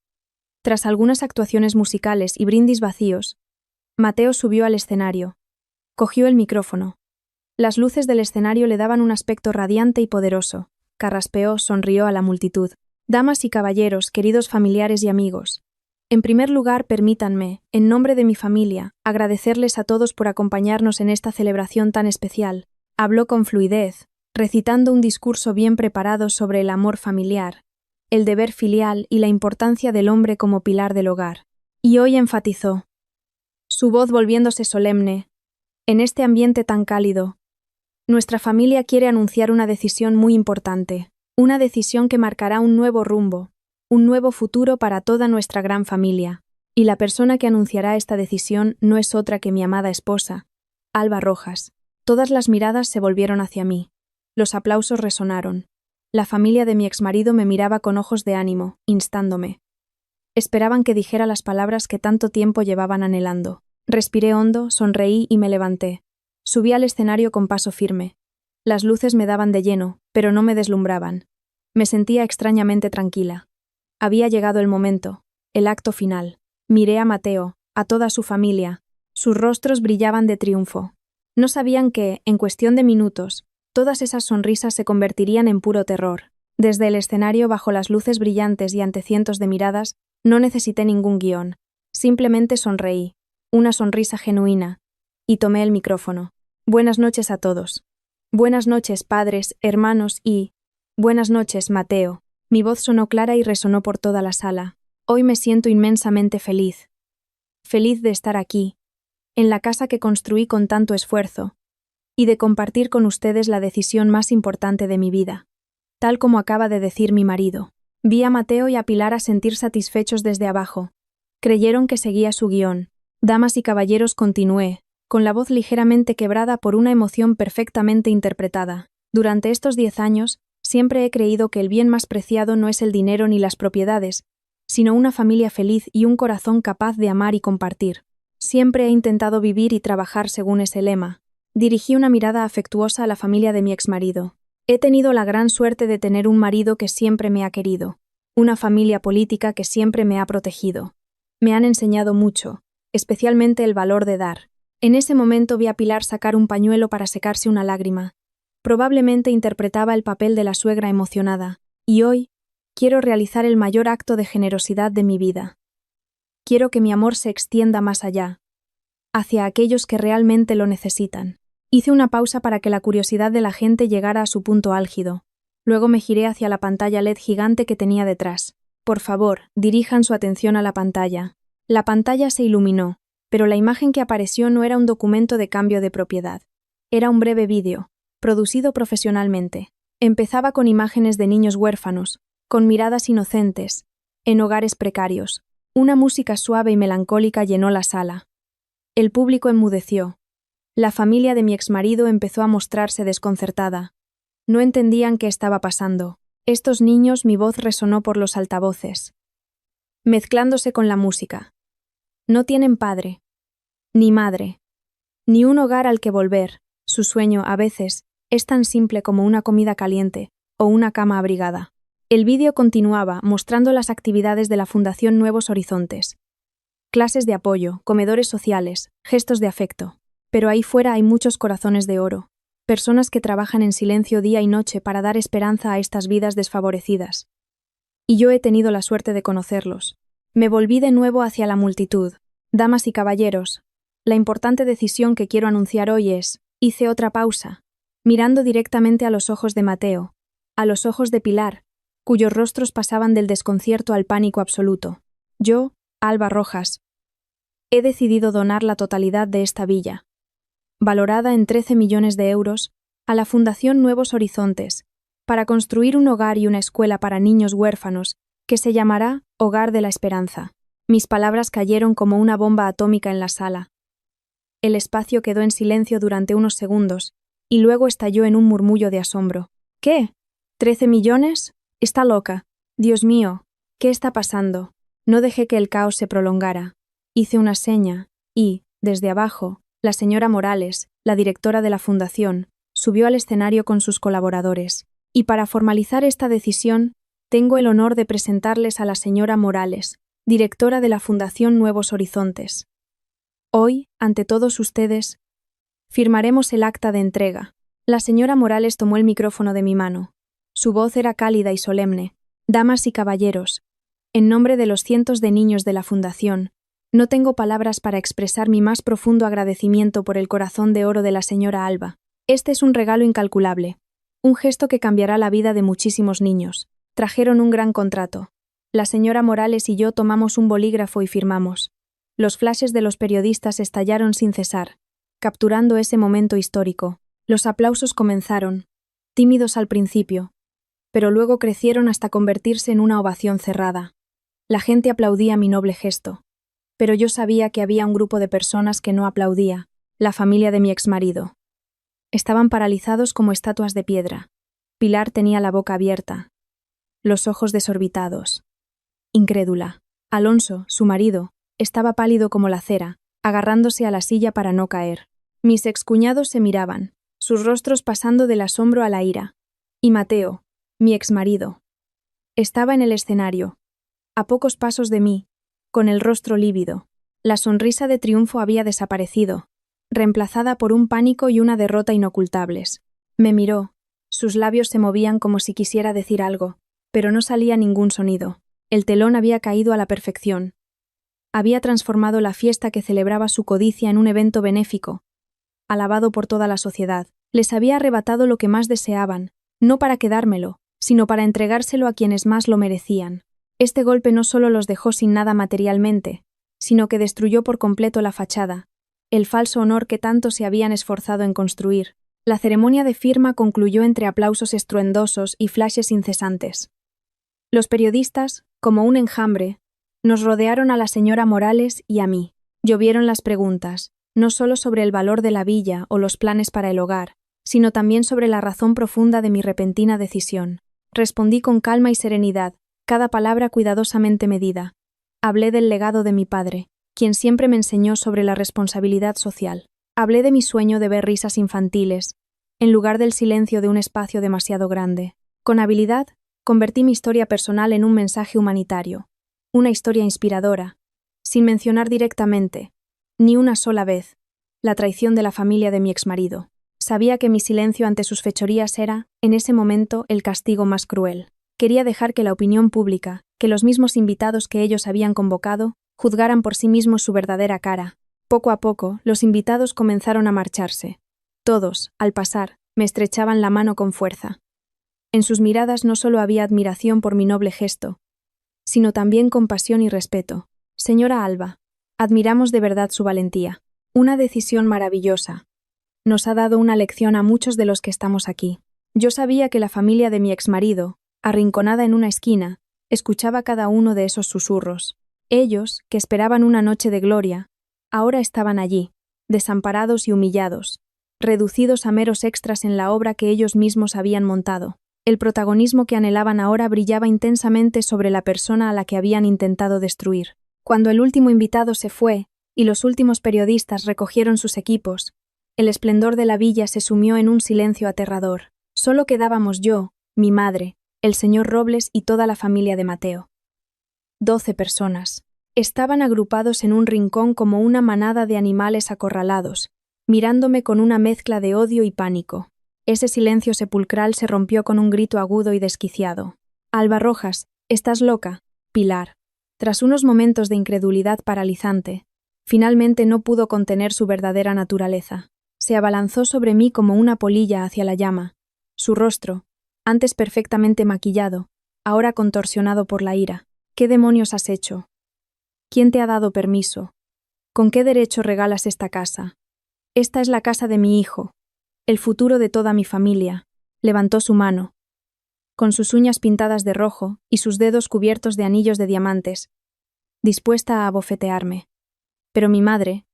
Tras algunas actuaciones musicales y brindis vacíos, Mateo subió al escenario. Cogió el micrófono. Las luces del escenario le daban un aspecto radiante y poderoso. Carraspeó, sonrió a la multitud. Damas y caballeros, queridos familiares y amigos. En primer lugar, permítanme, en nombre de mi familia, agradecerles a todos por acompañarnos en esta celebración tan especial. Habló con fluidez, recitando un discurso bien preparado sobre el amor familiar, el deber filial y la importancia del hombre como pilar del hogar. Y hoy enfatizó, su voz volviéndose solemne, en este ambiente tan cálido, nuestra familia quiere anunciar una decisión muy importante, una decisión que marcará un nuevo rumbo, un nuevo futuro para toda nuestra gran familia. Y la persona que anunciará esta decisión no es otra que mi amada esposa, Alba Rojas. Todas las miradas se volvieron hacia mí. Los aplausos resonaron. La familia de mi exmarido me miraba con ojos de ánimo, instándome. Esperaban que dijera las palabras que tanto tiempo llevaban anhelando. Respiré hondo, sonreí y me levanté. Subí al escenario con paso firme. Las luces me daban de lleno, pero no me deslumbraban. Me sentía extrañamente tranquila. Había llegado el momento, el acto final. Miré a Mateo, a toda su familia. Sus rostros brillaban de triunfo. No sabían que, en cuestión de minutos, todas esas sonrisas se convertirían en puro terror. Desde el escenario, bajo las luces brillantes y ante cientos de miradas, no necesité ningún guión. Simplemente sonreí, una sonrisa genuina, y tomé el micrófono. Buenas noches a todos. Buenas noches, padres, hermanos y... Buenas noches, Mateo. Mi voz sonó clara y resonó por toda la sala. Hoy me siento inmensamente feliz. Feliz de estar aquí, en la casa que construí con tanto esfuerzo, y de compartir con ustedes la decisión más importante de mi vida. Tal como acaba de decir mi marido. Vi a Mateo y a Pilar a sentir satisfechos desde abajo. Creyeron que seguía su guión. Damas y caballeros, continué, con la voz ligeramente quebrada por una emoción perfectamente interpretada. Durante estos 10 años, siempre he creído que el bien más preciado no es el dinero ni las propiedades, sino una familia feliz y un corazón capaz de amar y compartir. Siempre he intentado vivir y trabajar según ese lema. Dirigí una mirada afectuosa a la familia de mi exmarido. He tenido la gran suerte de tener un marido que siempre me ha querido, una familia política que siempre me ha protegido. Me han enseñado mucho, especialmente el valor de dar. En ese momento vi a Pilar sacar un pañuelo para secarse una lágrima. Probablemente interpretaba el papel de la suegra emocionada. Y hoy, quiero realizar el mayor acto de generosidad de mi vida. Quiero que mi amor se extienda más allá, hacia aquellos que realmente lo necesitan. Hice una pausa para que la curiosidad de la gente llegara a su punto álgido. Luego me giré hacia la pantalla LED gigante que tenía detrás. Por favor, dirijan su atención a la pantalla. La pantalla se iluminó, pero la imagen que apareció no era un documento de cambio de propiedad. Era un breve vídeo, producido profesionalmente. Empezaba con imágenes de niños huérfanos, con miradas inocentes, en hogares precarios. Una música suave y melancólica llenó la sala. El público enmudeció. La familia de mi exmarido empezó a mostrarse desconcertada. No entendían qué estaba pasando. Estos niños, mi voz resonó por los altavoces, mezclándose con la música. No tienen padre, ni madre, ni un hogar al que volver. Su sueño, a veces, es tan simple como una comida caliente o una cama abrigada. El vídeo continuaba, mostrando las actividades de la Fundación Nuevos Horizontes. Clases de apoyo, comedores sociales, gestos de afecto. Pero ahí fuera hay muchos corazones de oro. Personas que trabajan en silencio día y noche para dar esperanza a estas vidas desfavorecidas. Y yo he tenido la suerte de conocerlos. Me volví de nuevo hacia la multitud. Damas y caballeros, la importante decisión que quiero anunciar hoy es, hice otra pausa, mirando directamente a los ojos de Mateo, a los ojos de Pilar, cuyos rostros pasaban del desconcierto al pánico absoluto. Yo, Alba Rojas, he decidido donar la totalidad de esta villa, valorada en 13 millones de euros, a la Fundación Nuevos Horizontes, para construir un hogar y una escuela para niños huérfanos, que se llamará Hogar de la Esperanza. Mis palabras cayeron como una bomba atómica en la sala. El espacio quedó en silencio durante unos segundos, y luego estalló en un murmullo de asombro. ¿Qué? ¿13 millones? Está loca. Dios mío, ¿qué está pasando? No dejé que el caos se prolongara. Hice una seña, y, desde abajo, la señora Morales, la directora de la fundación, subió al escenario con sus colaboradores. Y para formalizar esta decisión, tengo el honor de presentarles a la señora Morales, directora de la Fundación Nuevos Horizontes. Hoy, ante todos ustedes, firmaremos el acta de entrega. La señora Morales tomó el micrófono de mi mano. Su voz era cálida y solemne. Damas y caballeros, en nombre de los cientos de niños de la Fundación, no tengo palabras para expresar mi más profundo agradecimiento por el corazón de oro de la señora Alba. Este es un regalo incalculable, un gesto que cambiará la vida de muchísimos niños. Trajeron un gran contrato. La señora Morales y yo tomamos un bolígrafo y firmamos. Los flashes de los periodistas estallaron sin cesar, capturando ese momento histórico. Los aplausos comenzaron, tímidos al principio, pero luego crecieron hasta convertirse en una ovación cerrada. La gente aplaudía mi noble gesto. Pero yo sabía que había un grupo de personas que no aplaudía, la familia de mi exmarido. Estaban paralizados como estatuas de piedra. Pilar tenía la boca abierta, los ojos desorbitados. Incrédula. Alonso, su marido, estaba pálido como la cera, agarrándose a la silla para no caer. Mis excuñados se miraban, sus rostros pasando del asombro a la ira. Y Mateo, mi exmarido, estaba en el escenario, a pocos pasos de mí, con el rostro lívido. La sonrisa de triunfo había desaparecido, reemplazada por un pánico y una derrota inocultables. Me miró, sus labios se movían como si quisiera decir algo, pero no salía ningún sonido. El telón había caído a la perfección. Había transformado la fiesta que celebraba su codicia en un evento benéfico, alabado por toda la sociedad. Les había arrebatado lo que más deseaban, no para quedármelo, sino para entregárselo a quienes más lo merecían. Este golpe no solo los dejó sin nada materialmente, sino que destruyó por completo la fachada, el falso honor que tanto se habían esforzado en construir. La ceremonia de firma concluyó entre aplausos estruendosos y flashes incesantes. Los periodistas, como un enjambre, nos rodearon a la señora Morales y a mí. Llovieron las preguntas, no solo sobre el valor de la villa o los planes para el hogar, sino también sobre la razón profunda de mi repentina decisión. Respondí con calma y serenidad, cada palabra cuidadosamente medida. Hablé del legado de mi padre, quien siempre me enseñó sobre la responsabilidad social. Hablé de mi sueño de ver risas infantiles, en lugar del silencio de un espacio demasiado grande. Con habilidad, convertí mi historia personal en un mensaje humanitario, una historia inspiradora, sin mencionar directamente, ni una sola vez, la traición de la familia de mi exmarido. Sabía que mi silencio ante sus fechorías era, en ese momento, el castigo más cruel. Quería dejar que la opinión pública, que los mismos invitados que ellos habían convocado, juzgaran por sí mismos su verdadera cara. Poco a poco, los invitados comenzaron a marcharse. Todos, al pasar, me estrechaban la mano con fuerza. En sus miradas no solo había admiración por mi noble gesto, sino también compasión y respeto. Señora Alba, admiramos de verdad su valentía. Una decisión maravillosa. Nos ha dado una lección a muchos de los que estamos aquí. Yo sabía que la familia de mi exmarido, arrinconada en una esquina, escuchaba cada uno de esos susurros. Ellos, que esperaban una noche de gloria, ahora estaban allí, desamparados y humillados, reducidos a meros extras en la obra que ellos mismos habían montado. El protagonismo que anhelaban ahora brillaba intensamente sobre la persona a la que habían intentado destruir. Cuando el último invitado se fue y los últimos periodistas recogieron sus equipos, el esplendor de la villa se sumió en un silencio aterrador. Solo quedábamos yo, mi madre, el señor Robles y toda la familia de Mateo. 12 personas. Estaban agrupados en un rincón como una manada de animales acorralados, mirándome con una mezcla de odio y pánico. Ese silencio sepulcral se rompió con un grito agudo y desquiciado. Alba Rojas, ¿estás loca? Pilar. Tras unos momentos de incredulidad paralizante, finalmente no pudo contener su verdadera naturaleza. Se abalanzó sobre mí como una polilla hacia la llama. Su rostro, antes perfectamente maquillado, ahora contorsionado por la ira. ¿Qué demonios has hecho? ¿Quién te ha dado permiso? ¿Con qué derecho regalas esta casa? Esta es la casa de mi hijo, el futuro de toda mi familia. Levantó su mano. Con sus uñas pintadas de rojo y sus dedos cubiertos de anillos de diamantes, dispuesta a abofetearme. Pero mi madre,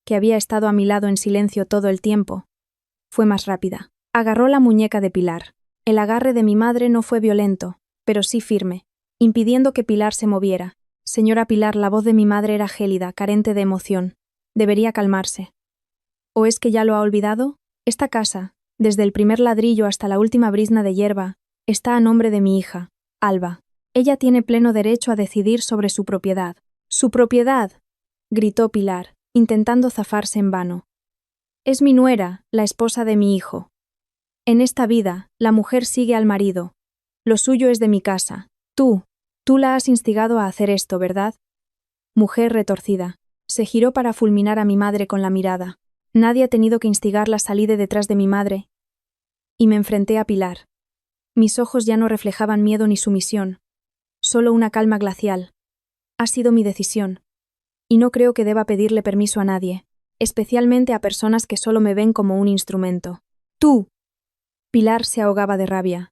que había estado a mi lado en silencio todo el tiempo, fue más rápida. Agarró la muñeca de Pilar. El agarre de mi madre no fue violento, pero sí firme, impidiendo que Pilar se moviera. Señora Pilar, la voz de mi madre era gélida, carente de emoción. Debería calmarse. ¿O es que ya lo ha olvidado? Esta casa, desde el primer ladrillo hasta la última brizna de hierba, está a nombre de mi hija, Alba. Ella tiene pleno derecho a decidir sobre su propiedad. ¡Su propiedad!, gritó Pilar, intentando zafarse en vano. Es mi nuera, la esposa de mi hijo. En esta vida, la mujer sigue al marido. Lo suyo es de mi casa. Tú la has instigado a hacer esto, ¿verdad? Mujer retorcida. Se giró para fulminar a mi madre con la mirada. Nadie ha tenido que instigarla. Salí de detrás de mi madre y me enfrenté a Pilar. Mis ojos ya no reflejaban miedo ni sumisión, solo una calma glacial. Ha sido mi decisión, y no creo que deba pedirle permiso a nadie, especialmente a personas que solo me ven como un instrumento. ¡Tú! Pilar se ahogaba de rabia.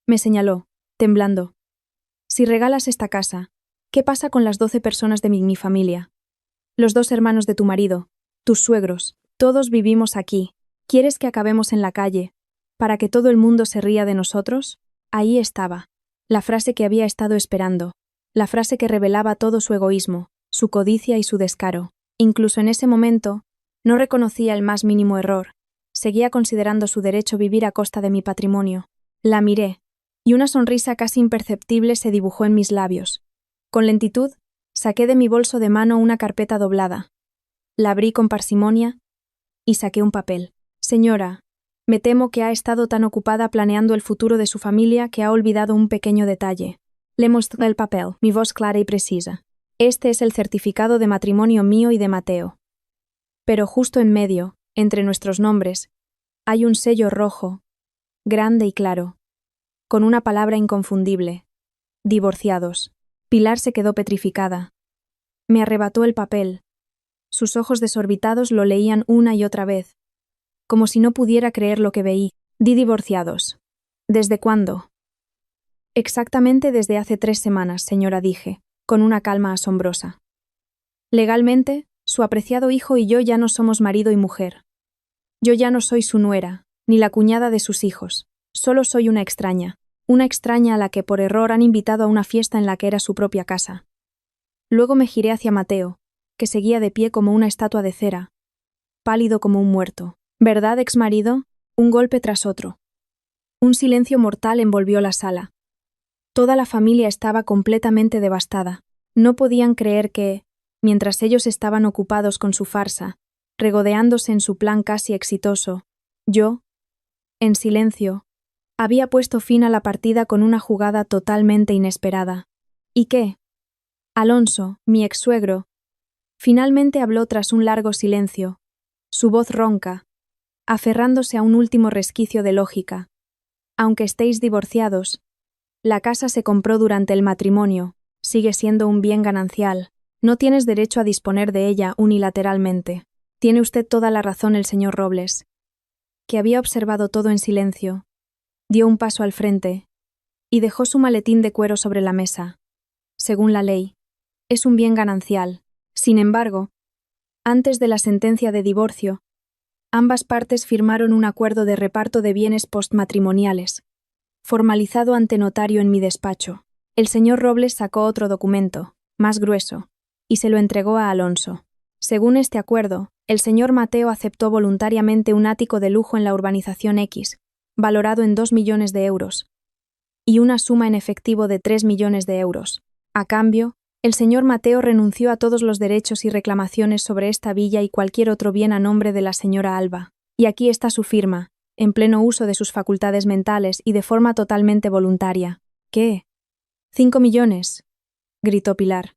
Me señaló, temblando. Si regalas esta casa, ¿qué pasa con las 12 personas de mi familia? Los 2 hermanos de tu marido, tus suegros, todos vivimos aquí. ¿Quieres que acabemos en la calle, para que todo el mundo se ría de nosotros? Ahí estaba, la frase que había estado esperando, la frase que revelaba todo su egoísmo, su codicia y su descaro. Incluso en ese momento, no reconocía el más mínimo error. Seguía considerando su derecho vivir a costa de mi patrimonio. La miré, y una sonrisa casi imperceptible se dibujó en mis labios. Con lentitud, saqué de mi bolso de mano una carpeta doblada. La abrí con parsimonia y saqué un papel. Señora, me temo que ha estado tan ocupada planeando el futuro de su familia que ha olvidado un pequeño detalle. Le mostré el papel, mi voz clara y precisa. Este es el certificado de matrimonio mío y de Mateo. Pero justo en medio, entre nuestros nombres, hay un sello rojo, grande y claro, con una palabra inconfundible: divorciados. Pilar se quedó petrificada. Me arrebató el papel. Sus ojos desorbitados lo leían una y otra vez, como si no pudiera creer lo que veí. Di divorciados. ¿Desde cuándo? Exactamente desde hace 3 semanas, señora, dije, con una calma asombrosa. Legalmente, su apreciado hijo y yo ya no somos marido y mujer. Yo ya no soy su nuera, ni la cuñada de sus hijos. Solo soy una extraña a la que por error han invitado a una fiesta en la que era su propia casa. Luego me giré hacia Mateo, que seguía de pie como una estatua de cera, pálido como un muerto. ¿Verdad, exmarido? Un golpe tras otro. Un silencio mortal envolvió la sala. Toda la familia estaba completamente devastada. No podían creer que, mientras ellos estaban ocupados con su farsa, regodeándose en su plan casi exitoso, yo, en silencio, había puesto fin a la partida con una jugada totalmente inesperada. ¿Y qué? Alonso, mi ex-suegro, finalmente habló tras un largo silencio, su voz ronca, aferrándose a un último resquicio de lógica. Aunque estéis divorciados, la casa se compró durante el matrimonio, sigue siendo un bien ganancial. No tienes derecho a disponer de ella unilateralmente. Tiene usted toda la razón el señor Robles, que había observado todo en silencio. Dio un paso al frente y dejó su maletín de cuero sobre la mesa. Según la ley, es un bien ganancial. Sin embargo, antes de la sentencia de divorcio, ambas partes firmaron un acuerdo de reparto de bienes postmatrimoniales, formalizado ante notario en mi despacho. El señor Robles sacó otro documento, más grueso, y se lo entregó a Alonso. Según este acuerdo, el señor Mateo aceptó voluntariamente un ático de lujo en la urbanización X, valorado en 2 millones de euros, y una suma en efectivo de 3 millones de euros. A cambio, el señor Mateo renunció a todos los derechos y reclamaciones sobre esta villa y cualquier otro bien a nombre de la señora Alba. Y aquí está su firma, en pleno uso de sus facultades mentales y de forma totalmente voluntaria. ¿Qué? ¿5 millones? Gritó Pilar.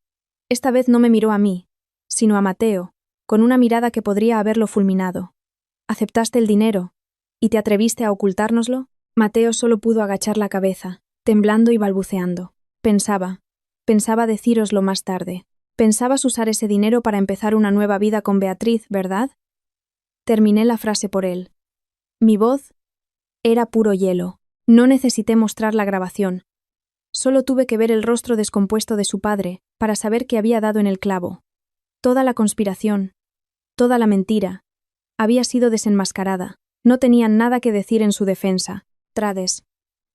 Esta vez no me miró a mí, sino a Mateo, con una mirada que podría haberlo fulminado. ¿Aceptaste el dinero? ¿Y te atreviste a ocultárnoslo? Mateo solo pudo agachar la cabeza, temblando y balbuceando. Pensaba decíroslo más tarde. Pensabas usar ese dinero para empezar una nueva vida con Beatriz, ¿verdad? Terminé la frase por él. Mi voz era puro hielo. No necesité mostrar la grabación. Solo tuve que ver el rostro descompuesto de su padre para saber que había dado en el clavo. Toda la conspiración, toda la mentira, había sido desenmascarada. No tenían nada que decir en su defensa. Trades.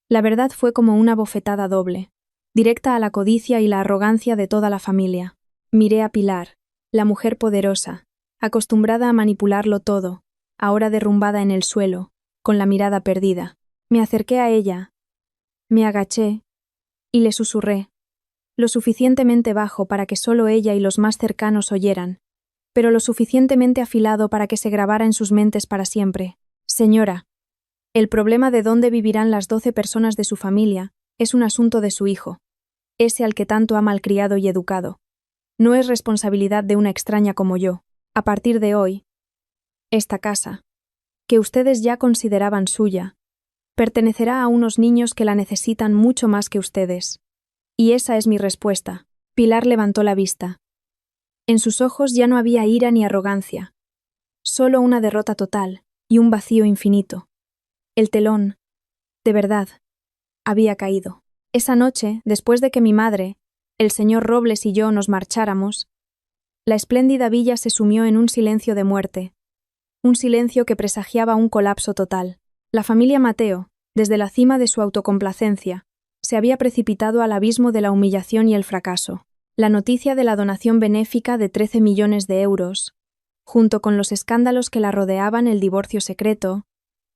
La verdad fue como una bofetada doble, directa a la codicia y la arrogancia de toda la familia. Miré a Pilar, la mujer poderosa, acostumbrada a manipularlo todo, ahora derrumbada en el suelo, con la mirada perdida. Me acerqué a ella, me agaché y le susurré, lo suficientemente bajo para que solo ella y los más cercanos oyeran, pero lo suficientemente afilado para que se grabara en sus mentes para siempre. Señora, el problema de dónde vivirán las 12 personas de su familia es un asunto de su hijo, ese al que tanto ha malcriado y educado. No es responsabilidad de una extraña como yo. A partir de hoy, esta casa, que ustedes ya consideraban suya, pertenecerá a unos niños que la necesitan mucho más que ustedes. Y esa es mi respuesta. Pilar levantó la vista. En sus ojos ya no había ira ni arrogancia, solo una derrota total y un vacío infinito. El telón, de verdad, había caído. Esa noche, después de que mi madre, el señor Robles y yo nos marcháramos, la espléndida villa se sumió en un silencio de muerte, un silencio que presagiaba un colapso total. La familia Mateo, desde la cima de su autocomplacencia, se había precipitado al abismo de la humillación y el fracaso. La noticia de la donación benéfica de 13 millones de euros, junto con los escándalos que la rodeaban, el divorcio secreto,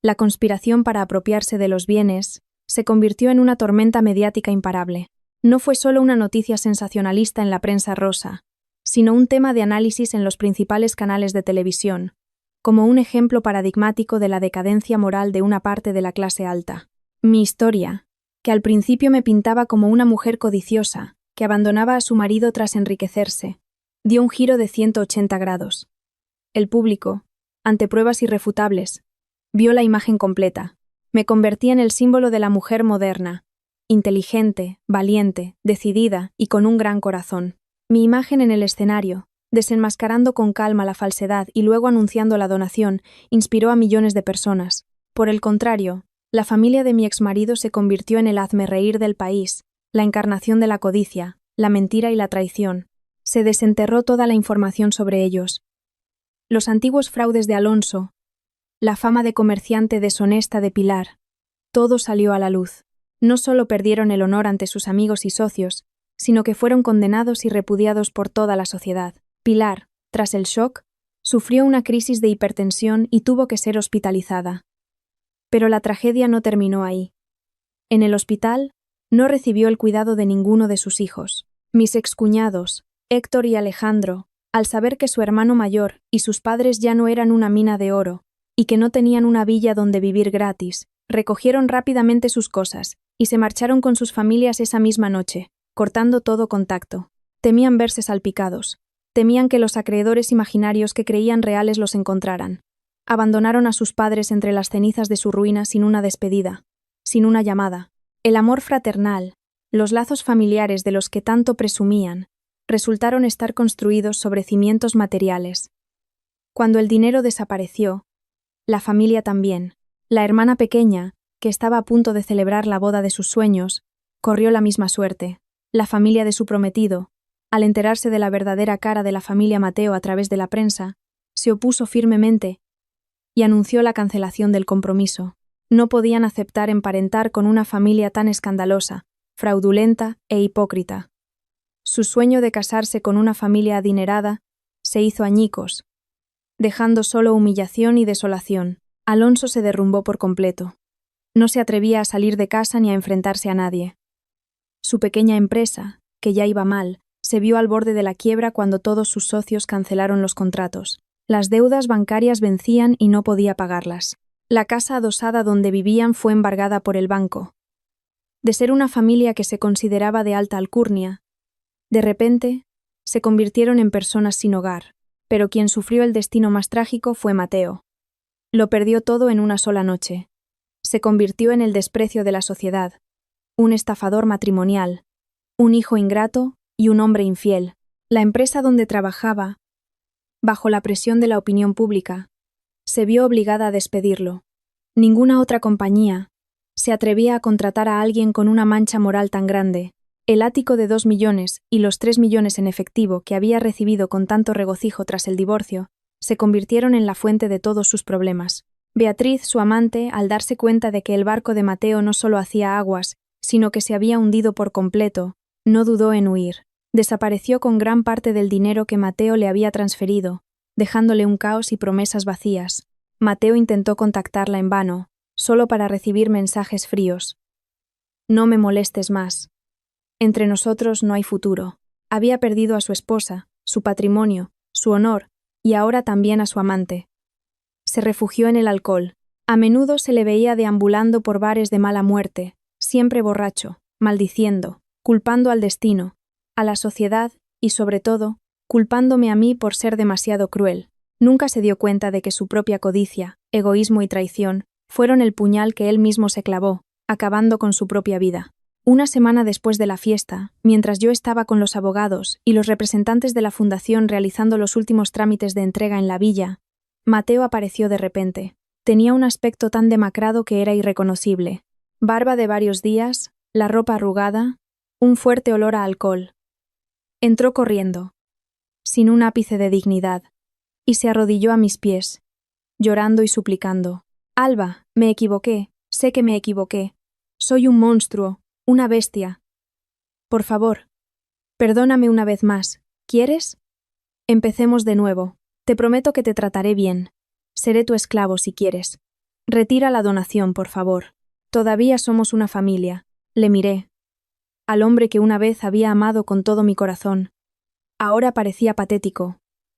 la conspiración para apropiarse de los bienes, se convirtió en una tormenta mediática imparable. No fue solo una noticia sensacionalista en la prensa rosa, sino un tema de análisis en los principales canales de televisión, como un ejemplo paradigmático de la decadencia moral de una parte de la clase alta. Mi historia, que al principio me pintaba como una mujer codiciosa, que abandonaba a su marido tras enriquecerse, dio un giro de 180 grados. El público, ante pruebas irrefutables, vio la imagen completa. Me convertí en el símbolo de la mujer moderna, inteligente, valiente, decidida y con un gran corazón. Mi imagen en el escenario, desenmascarando con calma la falsedad y luego anunciando la donación, inspiró a millones de personas. Por el contrario, la familia de mi exmarido se convirtió en el hazmerreír del país, la encarnación de la codicia, la mentira y la traición. Se desenterró toda la información sobre ellos. Los antiguos fraudes de Alonso, la fama de comerciante deshonesta de Pilar, todo salió a la luz. No solo perdieron el honor ante sus amigos y socios, sino que fueron condenados y repudiados por toda la sociedad. Pilar, tras el shock, sufrió una crisis de hipertensión y tuvo que ser hospitalizada. Pero la tragedia no terminó ahí. En el hospital, no recibió el cuidado de ninguno de sus hijos. Mis excuñados, Héctor y Alejandro, al saber que su hermano mayor y sus padres ya no eran una mina de oro, y que no tenían una villa donde vivir gratis, recogieron rápidamente sus cosas y se marcharon con sus familias esa misma noche, cortando todo contacto. Temían verse salpicados. Temían que los acreedores imaginarios que creían reales los encontraran. Abandonaron a sus padres entre las cenizas de su ruina sin una despedida, sin una llamada. El amor fraternal, los lazos familiares de los que tanto presumían, resultaron estar construidos sobre cimientos materiales. Cuando el dinero desapareció, la familia también. La hermana pequeña, que estaba a punto de celebrar la boda de sus sueños, corrió la misma suerte. La familia de su prometido, al enterarse de la verdadera cara de la familia Mateo a través de la prensa, se opuso firmemente y anunció la cancelación del compromiso. No podían aceptar emparentar con una familia tan escandalosa, fraudulenta e hipócrita. Su sueño de casarse con una familia adinerada se hizo añicos, dejando solo humillación y desolación. Alonso se derrumbó por completo. No se atrevía a salir de casa ni a enfrentarse a nadie. Su pequeña empresa, que ya iba mal, se vio al borde de la quiebra cuando todos sus socios cancelaron los contratos. Las deudas bancarias vencían y no podía pagarlas. La casa adosada donde vivían fue embargada por el banco. De ser una familia que se consideraba de alta alcurnia, de repente se convirtieron en personas sin hogar, pero quien sufrió el destino más trágico fue Mateo. Lo perdió todo en una sola noche. Se convirtió en el desprecio de la sociedad, un estafador matrimonial, un hijo ingrato y un hombre infiel. La empresa donde trabajaba, bajo la presión de la opinión pública, se vio obligada a despedirlo. Ninguna otra compañía se atrevía a contratar a alguien con una mancha moral tan grande. El ático de 2 millones y los 3 millones en efectivo que había recibido con tanto regocijo tras el divorcio se convirtieron en la fuente de todos sus problemas. Beatriz, su amante, al darse cuenta de que el barco de Mateo no solo hacía aguas, sino que se había hundido por completo, no dudó en huir. Desapareció con gran parte del dinero que Mateo le había transferido, dejándole un caos y promesas vacías. Mateo intentó contactarla en vano, solo para recibir mensajes fríos. No me molestes más. Entre nosotros no hay futuro. Había perdido a su esposa, su patrimonio, su honor, y ahora también a su amante. Se refugió en el alcohol. A menudo se le veía deambulando por bares de mala muerte, siempre borracho, maldiciendo, culpando al destino, a la sociedad y, sobre todo, culpándome a mí por ser demasiado cruel. Nunca se dio cuenta de que su propia codicia, egoísmo y traición fueron el puñal que él mismo se clavó, acabando con su propia vida. Una semana después de la fiesta, mientras yo estaba con los abogados y los representantes de la fundación realizando los últimos trámites de entrega en la villa, Mateo apareció de repente. Tenía un aspecto tan demacrado que era irreconocible. Barba de varios días, la ropa arrugada, un fuerte olor a alcohol. Entró corriendo, sin un ápice de dignidad, y se arrodilló a mis pies, llorando y suplicando. «Alba, me equivoqué, sé que me equivoqué. Soy un monstruo, una bestia. Por favor, perdóname una vez más. ¿Quieres? Empecemos de nuevo. Te prometo que te trataré bien. Seré tu esclavo si quieres. Retira la donación, por favor. Todavía somos una familia». Le miré. Al hombre que una vez había amado con todo mi corazón. Ahora parecía patético,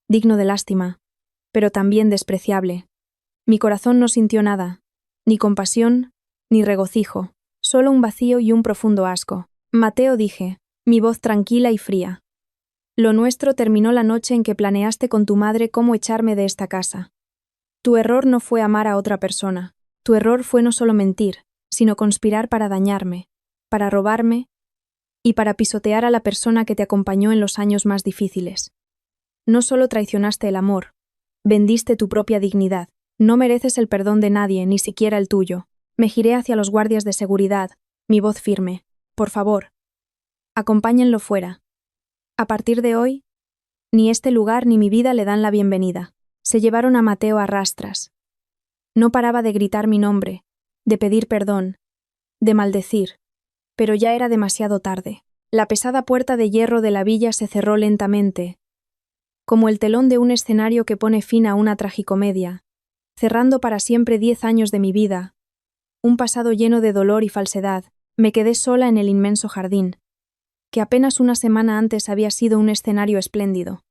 digno de lástima, pero también despreciable. Mi corazón no sintió nada, ni compasión, ni regocijo, solo un vacío y un profundo asco. «Mateo», dije, mi voz tranquila y fría. «Lo nuestro terminó la noche en que planeaste con tu madre cómo echarme de esta casa. Tu error no fue amar a otra persona. Tu error fue no solo mentir, sino conspirar para dañarme, para robarme y para pisotear a la persona que te acompañó en los años más difíciles. No solo traicionaste el amor, vendiste tu propia dignidad. No mereces el perdón de nadie, ni siquiera el tuyo». Me giré hacia los guardias de seguridad, mi voz firme. «Por favor, acompáñenlo fuera. A partir de hoy, ni este lugar ni mi vida le dan la bienvenida». Se llevaron a Mateo a rastras. No paraba de gritar mi nombre, de pedir perdón, de maldecir, pero ya era demasiado tarde. La pesada puerta de hierro de la villa se cerró lentamente, como el telón de un escenario que pone fin a una tragicomedia, cerrando para siempre 10 años de mi vida, un pasado lleno de dolor y falsedad. Me quedé sola en el inmenso jardín, que apenas una semana antes había sido un escenario espléndido.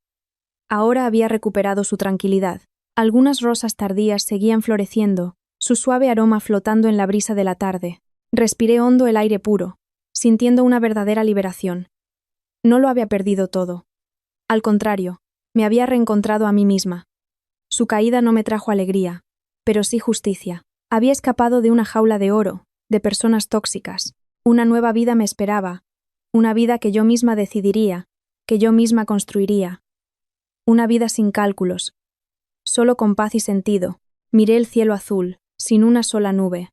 Ahora había recuperado su tranquilidad. Algunas rosas tardías seguían floreciendo, su suave aroma flotando en la brisa de la tarde. Respiré hondo el aire puro, sintiendo una verdadera liberación. No lo había perdido todo. Al contrario, me había reencontrado a mí misma. Su caída no me trajo alegría, pero sí justicia. Había escapado de una jaula de oro, de personas tóxicas. Una nueva vida me esperaba, una vida que yo misma decidiría, que yo misma construiría. Una vida sin cálculos, solo con paz y sentido. Miré el cielo azul, sin una sola nube.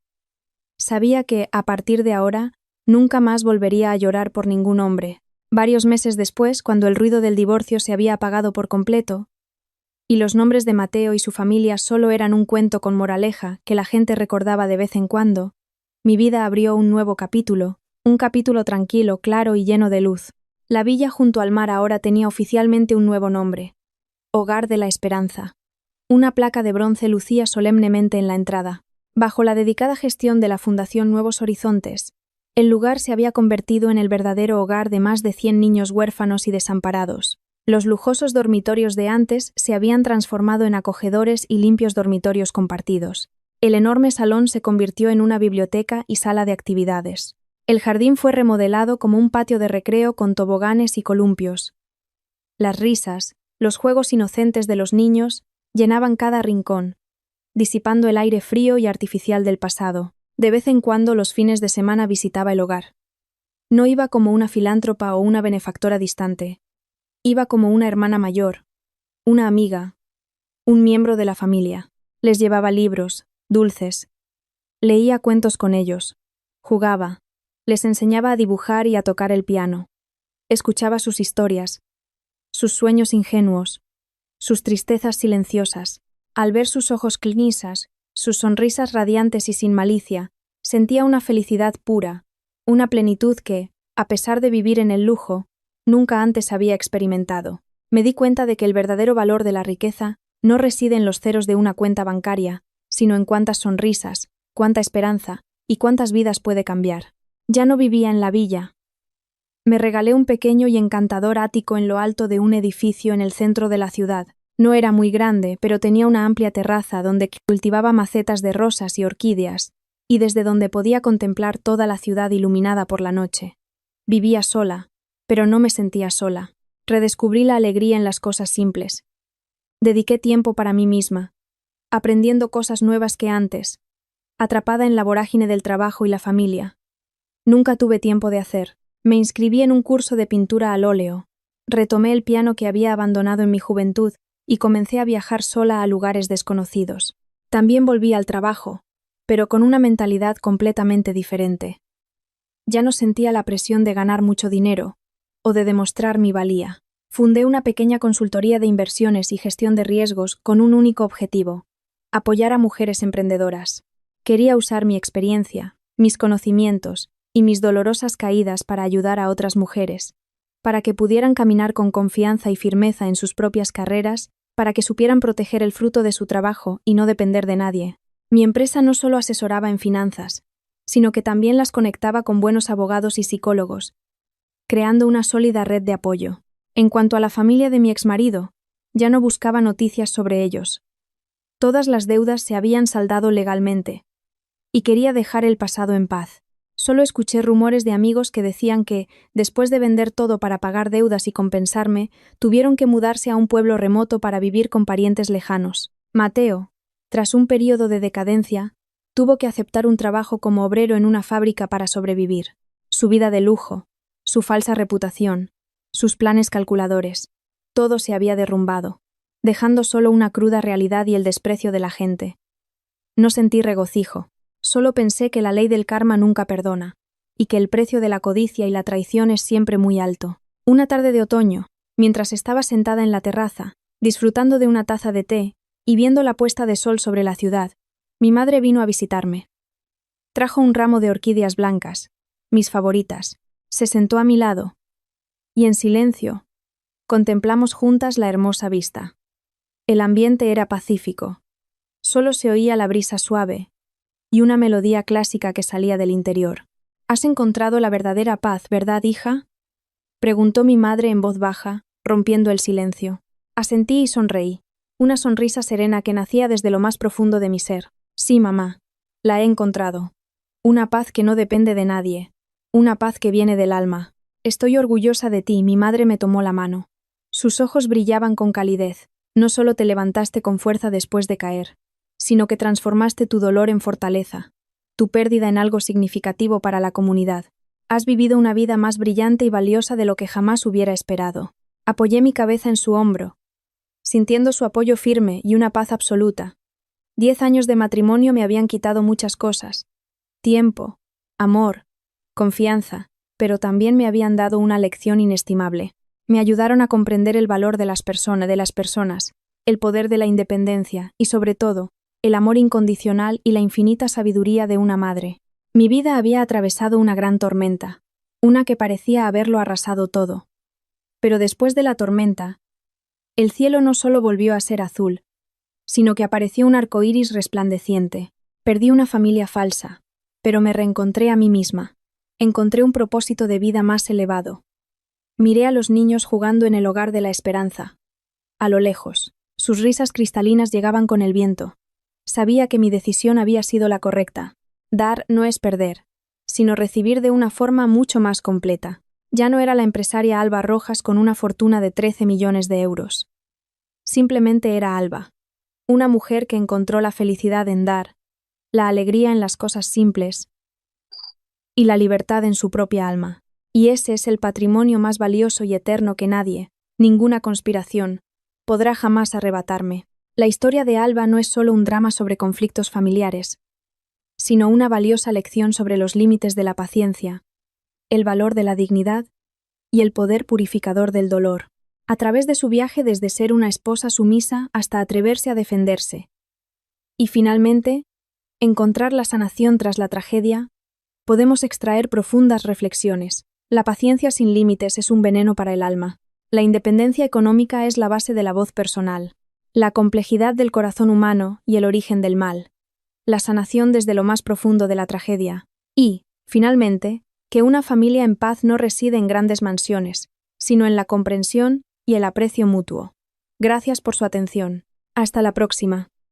Sabía que, a partir de ahora, nunca más volvería a llorar por ningún hombre. Varios meses después, cuando el ruido del divorcio se había apagado por completo, y los nombres de Mateo y su familia solo eran un cuento con moraleja que la gente recordaba de vez en cuando, mi vida abrió un nuevo capítulo, un capítulo tranquilo, claro y lleno de luz. La villa junto al mar ahora tenía oficialmente un nuevo nombre: Hogar de la Esperanza. Una placa de bronce lucía solemnemente en la entrada. Bajo la dedicada gestión de la Fundación Nuevos Horizontes, el lugar se había convertido en el verdadero hogar de más de 100 niños huérfanos y desamparados. Los lujosos dormitorios de antes se habían transformado en acogedores y limpios dormitorios compartidos. El enorme salón se convirtió en una biblioteca y sala de actividades. El jardín fue remodelado como un patio de recreo con toboganes y columpios. Las risas, los juegos inocentes de los niños, llenaban cada rincón, disipando el aire frío y artificial del pasado. De vez en cuando los fines de semana visitaba el hogar. No iba como una filántropa o una benefactora distante. Iba como una hermana mayor, una amiga, un miembro de la familia. Les llevaba libros, dulces. Leía cuentos con ellos. Jugaba. Les enseñaba a dibujar y a tocar el piano. Escuchaba sus historias, sus sueños ingenuos, sus tristezas silenciosas. Al ver sus ojos clinisas, sus sonrisas radiantes y sin malicia, sentía una felicidad pura, una plenitud que, a pesar de vivir en el lujo, nunca antes había experimentado. Me di cuenta de que el verdadero valor de la riqueza no reside en los ceros de una cuenta bancaria, sino en cuántas sonrisas, cuánta esperanza y cuántas vidas puede cambiar. Ya no vivía en la villa. Me regalé un pequeño y encantador ático en lo alto de un edificio en el centro de la ciudad. No era muy grande, pero tenía una amplia terraza donde cultivaba macetas de rosas y orquídeas, y desde donde podía contemplar toda la ciudad iluminada por la noche. Vivía sola, pero no me sentía sola. Redescubrí la alegría en las cosas simples. Dediqué tiempo para mí misma, aprendiendo cosas nuevas que antes, atrapada en la vorágine del trabajo y la familia. Nunca tuve tiempo de hacer. Me inscribí en un curso de pintura al óleo, retomé el piano que había abandonado en mi juventud y comencé a viajar sola a lugares desconocidos. También volví al trabajo, pero con una mentalidad completamente diferente. Ya no sentía la presión de ganar mucho dinero o de demostrar mi valía. Fundé una pequeña consultoría de inversiones y gestión de riesgos con un único objetivo: apoyar a mujeres emprendedoras. Quería usar mi experiencia, mis conocimientos y mis dolorosas caídas para ayudar a otras mujeres, para que pudieran caminar con confianza y firmeza en sus propias carreras, para que supieran proteger el fruto de su trabajo y no depender de nadie. Mi empresa no solo asesoraba en finanzas, sino que también las conectaba con buenos abogados y psicólogos, creando una sólida red de apoyo. En cuanto a la familia de mi exmarido, ya no buscaba noticias sobre ellos. Todas las deudas se habían saldado legalmente, y quería dejar el pasado en paz. Solo escuché rumores de amigos que decían que, después de vender todo para pagar deudas y compensarme, tuvieron que mudarse a un pueblo remoto para vivir con parientes lejanos. Mateo, tras un período de decadencia, tuvo que aceptar un trabajo como obrero en una fábrica para sobrevivir. Su vida de lujo, su falsa reputación, sus planes calculadores, todo se había derrumbado, dejando solo una cruda realidad y el desprecio de la gente. No sentí regocijo. Solo pensé que la ley del karma nunca perdona, y que el precio de la codicia y la traición es siempre muy alto. Una tarde de otoño, mientras estaba sentada en la terraza, disfrutando de una taza de té y viendo la puesta de sol sobre la ciudad, mi madre vino a visitarme. Trajo un ramo de orquídeas blancas, mis favoritas, se sentó a mi lado, y en silencio, contemplamos juntas la hermosa vista. El ambiente era pacífico. Solo se oía la brisa suave y una melodía clásica que salía del interior. ¿Has encontrado la verdadera paz, verdad, hija?, preguntó mi madre en voz baja, rompiendo el silencio. Asentí y sonreí, una sonrisa serena que nacía desde lo más profundo de mi ser. Sí, mamá, la he encontrado. Una paz que no depende de nadie, una paz que viene del alma. Estoy orgullosa de ti, mi madre me tomó la mano. Sus ojos brillaban con calidez. No solo te levantaste con fuerza después de caer, sino que transformaste tu dolor en fortaleza, tu pérdida en algo significativo para la comunidad. Has vivido una vida más brillante y valiosa de lo que jamás hubiera esperado. Apoyé mi cabeza en su hombro, sintiendo su apoyo firme y una paz absoluta. 10 años de matrimonio me habían quitado muchas cosas: tiempo, amor, confianza, pero también me habían dado una lección inestimable. Me ayudaron a comprender el valor de las personas, el poder de la independencia y, sobre todo, el amor incondicional y la infinita sabiduría de una madre. Mi vida había atravesado una gran tormenta, una que parecía haberlo arrasado todo. Pero después de la tormenta, el cielo no solo volvió a ser azul, sino que apareció un arco iris resplandeciente. Perdí una familia falsa, pero me reencontré a mí misma. Encontré un propósito de vida más elevado. Miré a los niños jugando en el hogar de la esperanza. A lo lejos, sus risas cristalinas llegaban con el viento. Sabía que mi decisión había sido la correcta. Dar no es perder, sino recibir de una forma mucho más completa. Ya no era la empresaria Alba Rojas con una fortuna de 13 millones de euros. Simplemente era Alba, una mujer que encontró la felicidad en dar, la alegría en las cosas simples y la libertad en su propia alma. Y ese es el patrimonio más valioso y eterno que nadie, ninguna conspiración, podrá jamás arrebatarme. La historia de Alba no es solo un drama sobre conflictos familiares, sino una valiosa lección sobre los límites de la paciencia, el valor de la dignidad y el poder purificador del dolor. A través de su viaje desde ser una esposa sumisa hasta atreverse a defenderse. Y finalmente, encontrar la sanación tras la tragedia, podemos extraer profundas reflexiones. La paciencia sin límites es un veneno para el alma. La independencia económica es la base de la voz personal. La complejidad del corazón humano y el origen del mal. La sanación desde lo más profundo de la tragedia. Y, finalmente, que una familia en paz no reside en grandes mansiones, sino en la comprensión y el aprecio mutuo. Gracias por su atención. Hasta la próxima.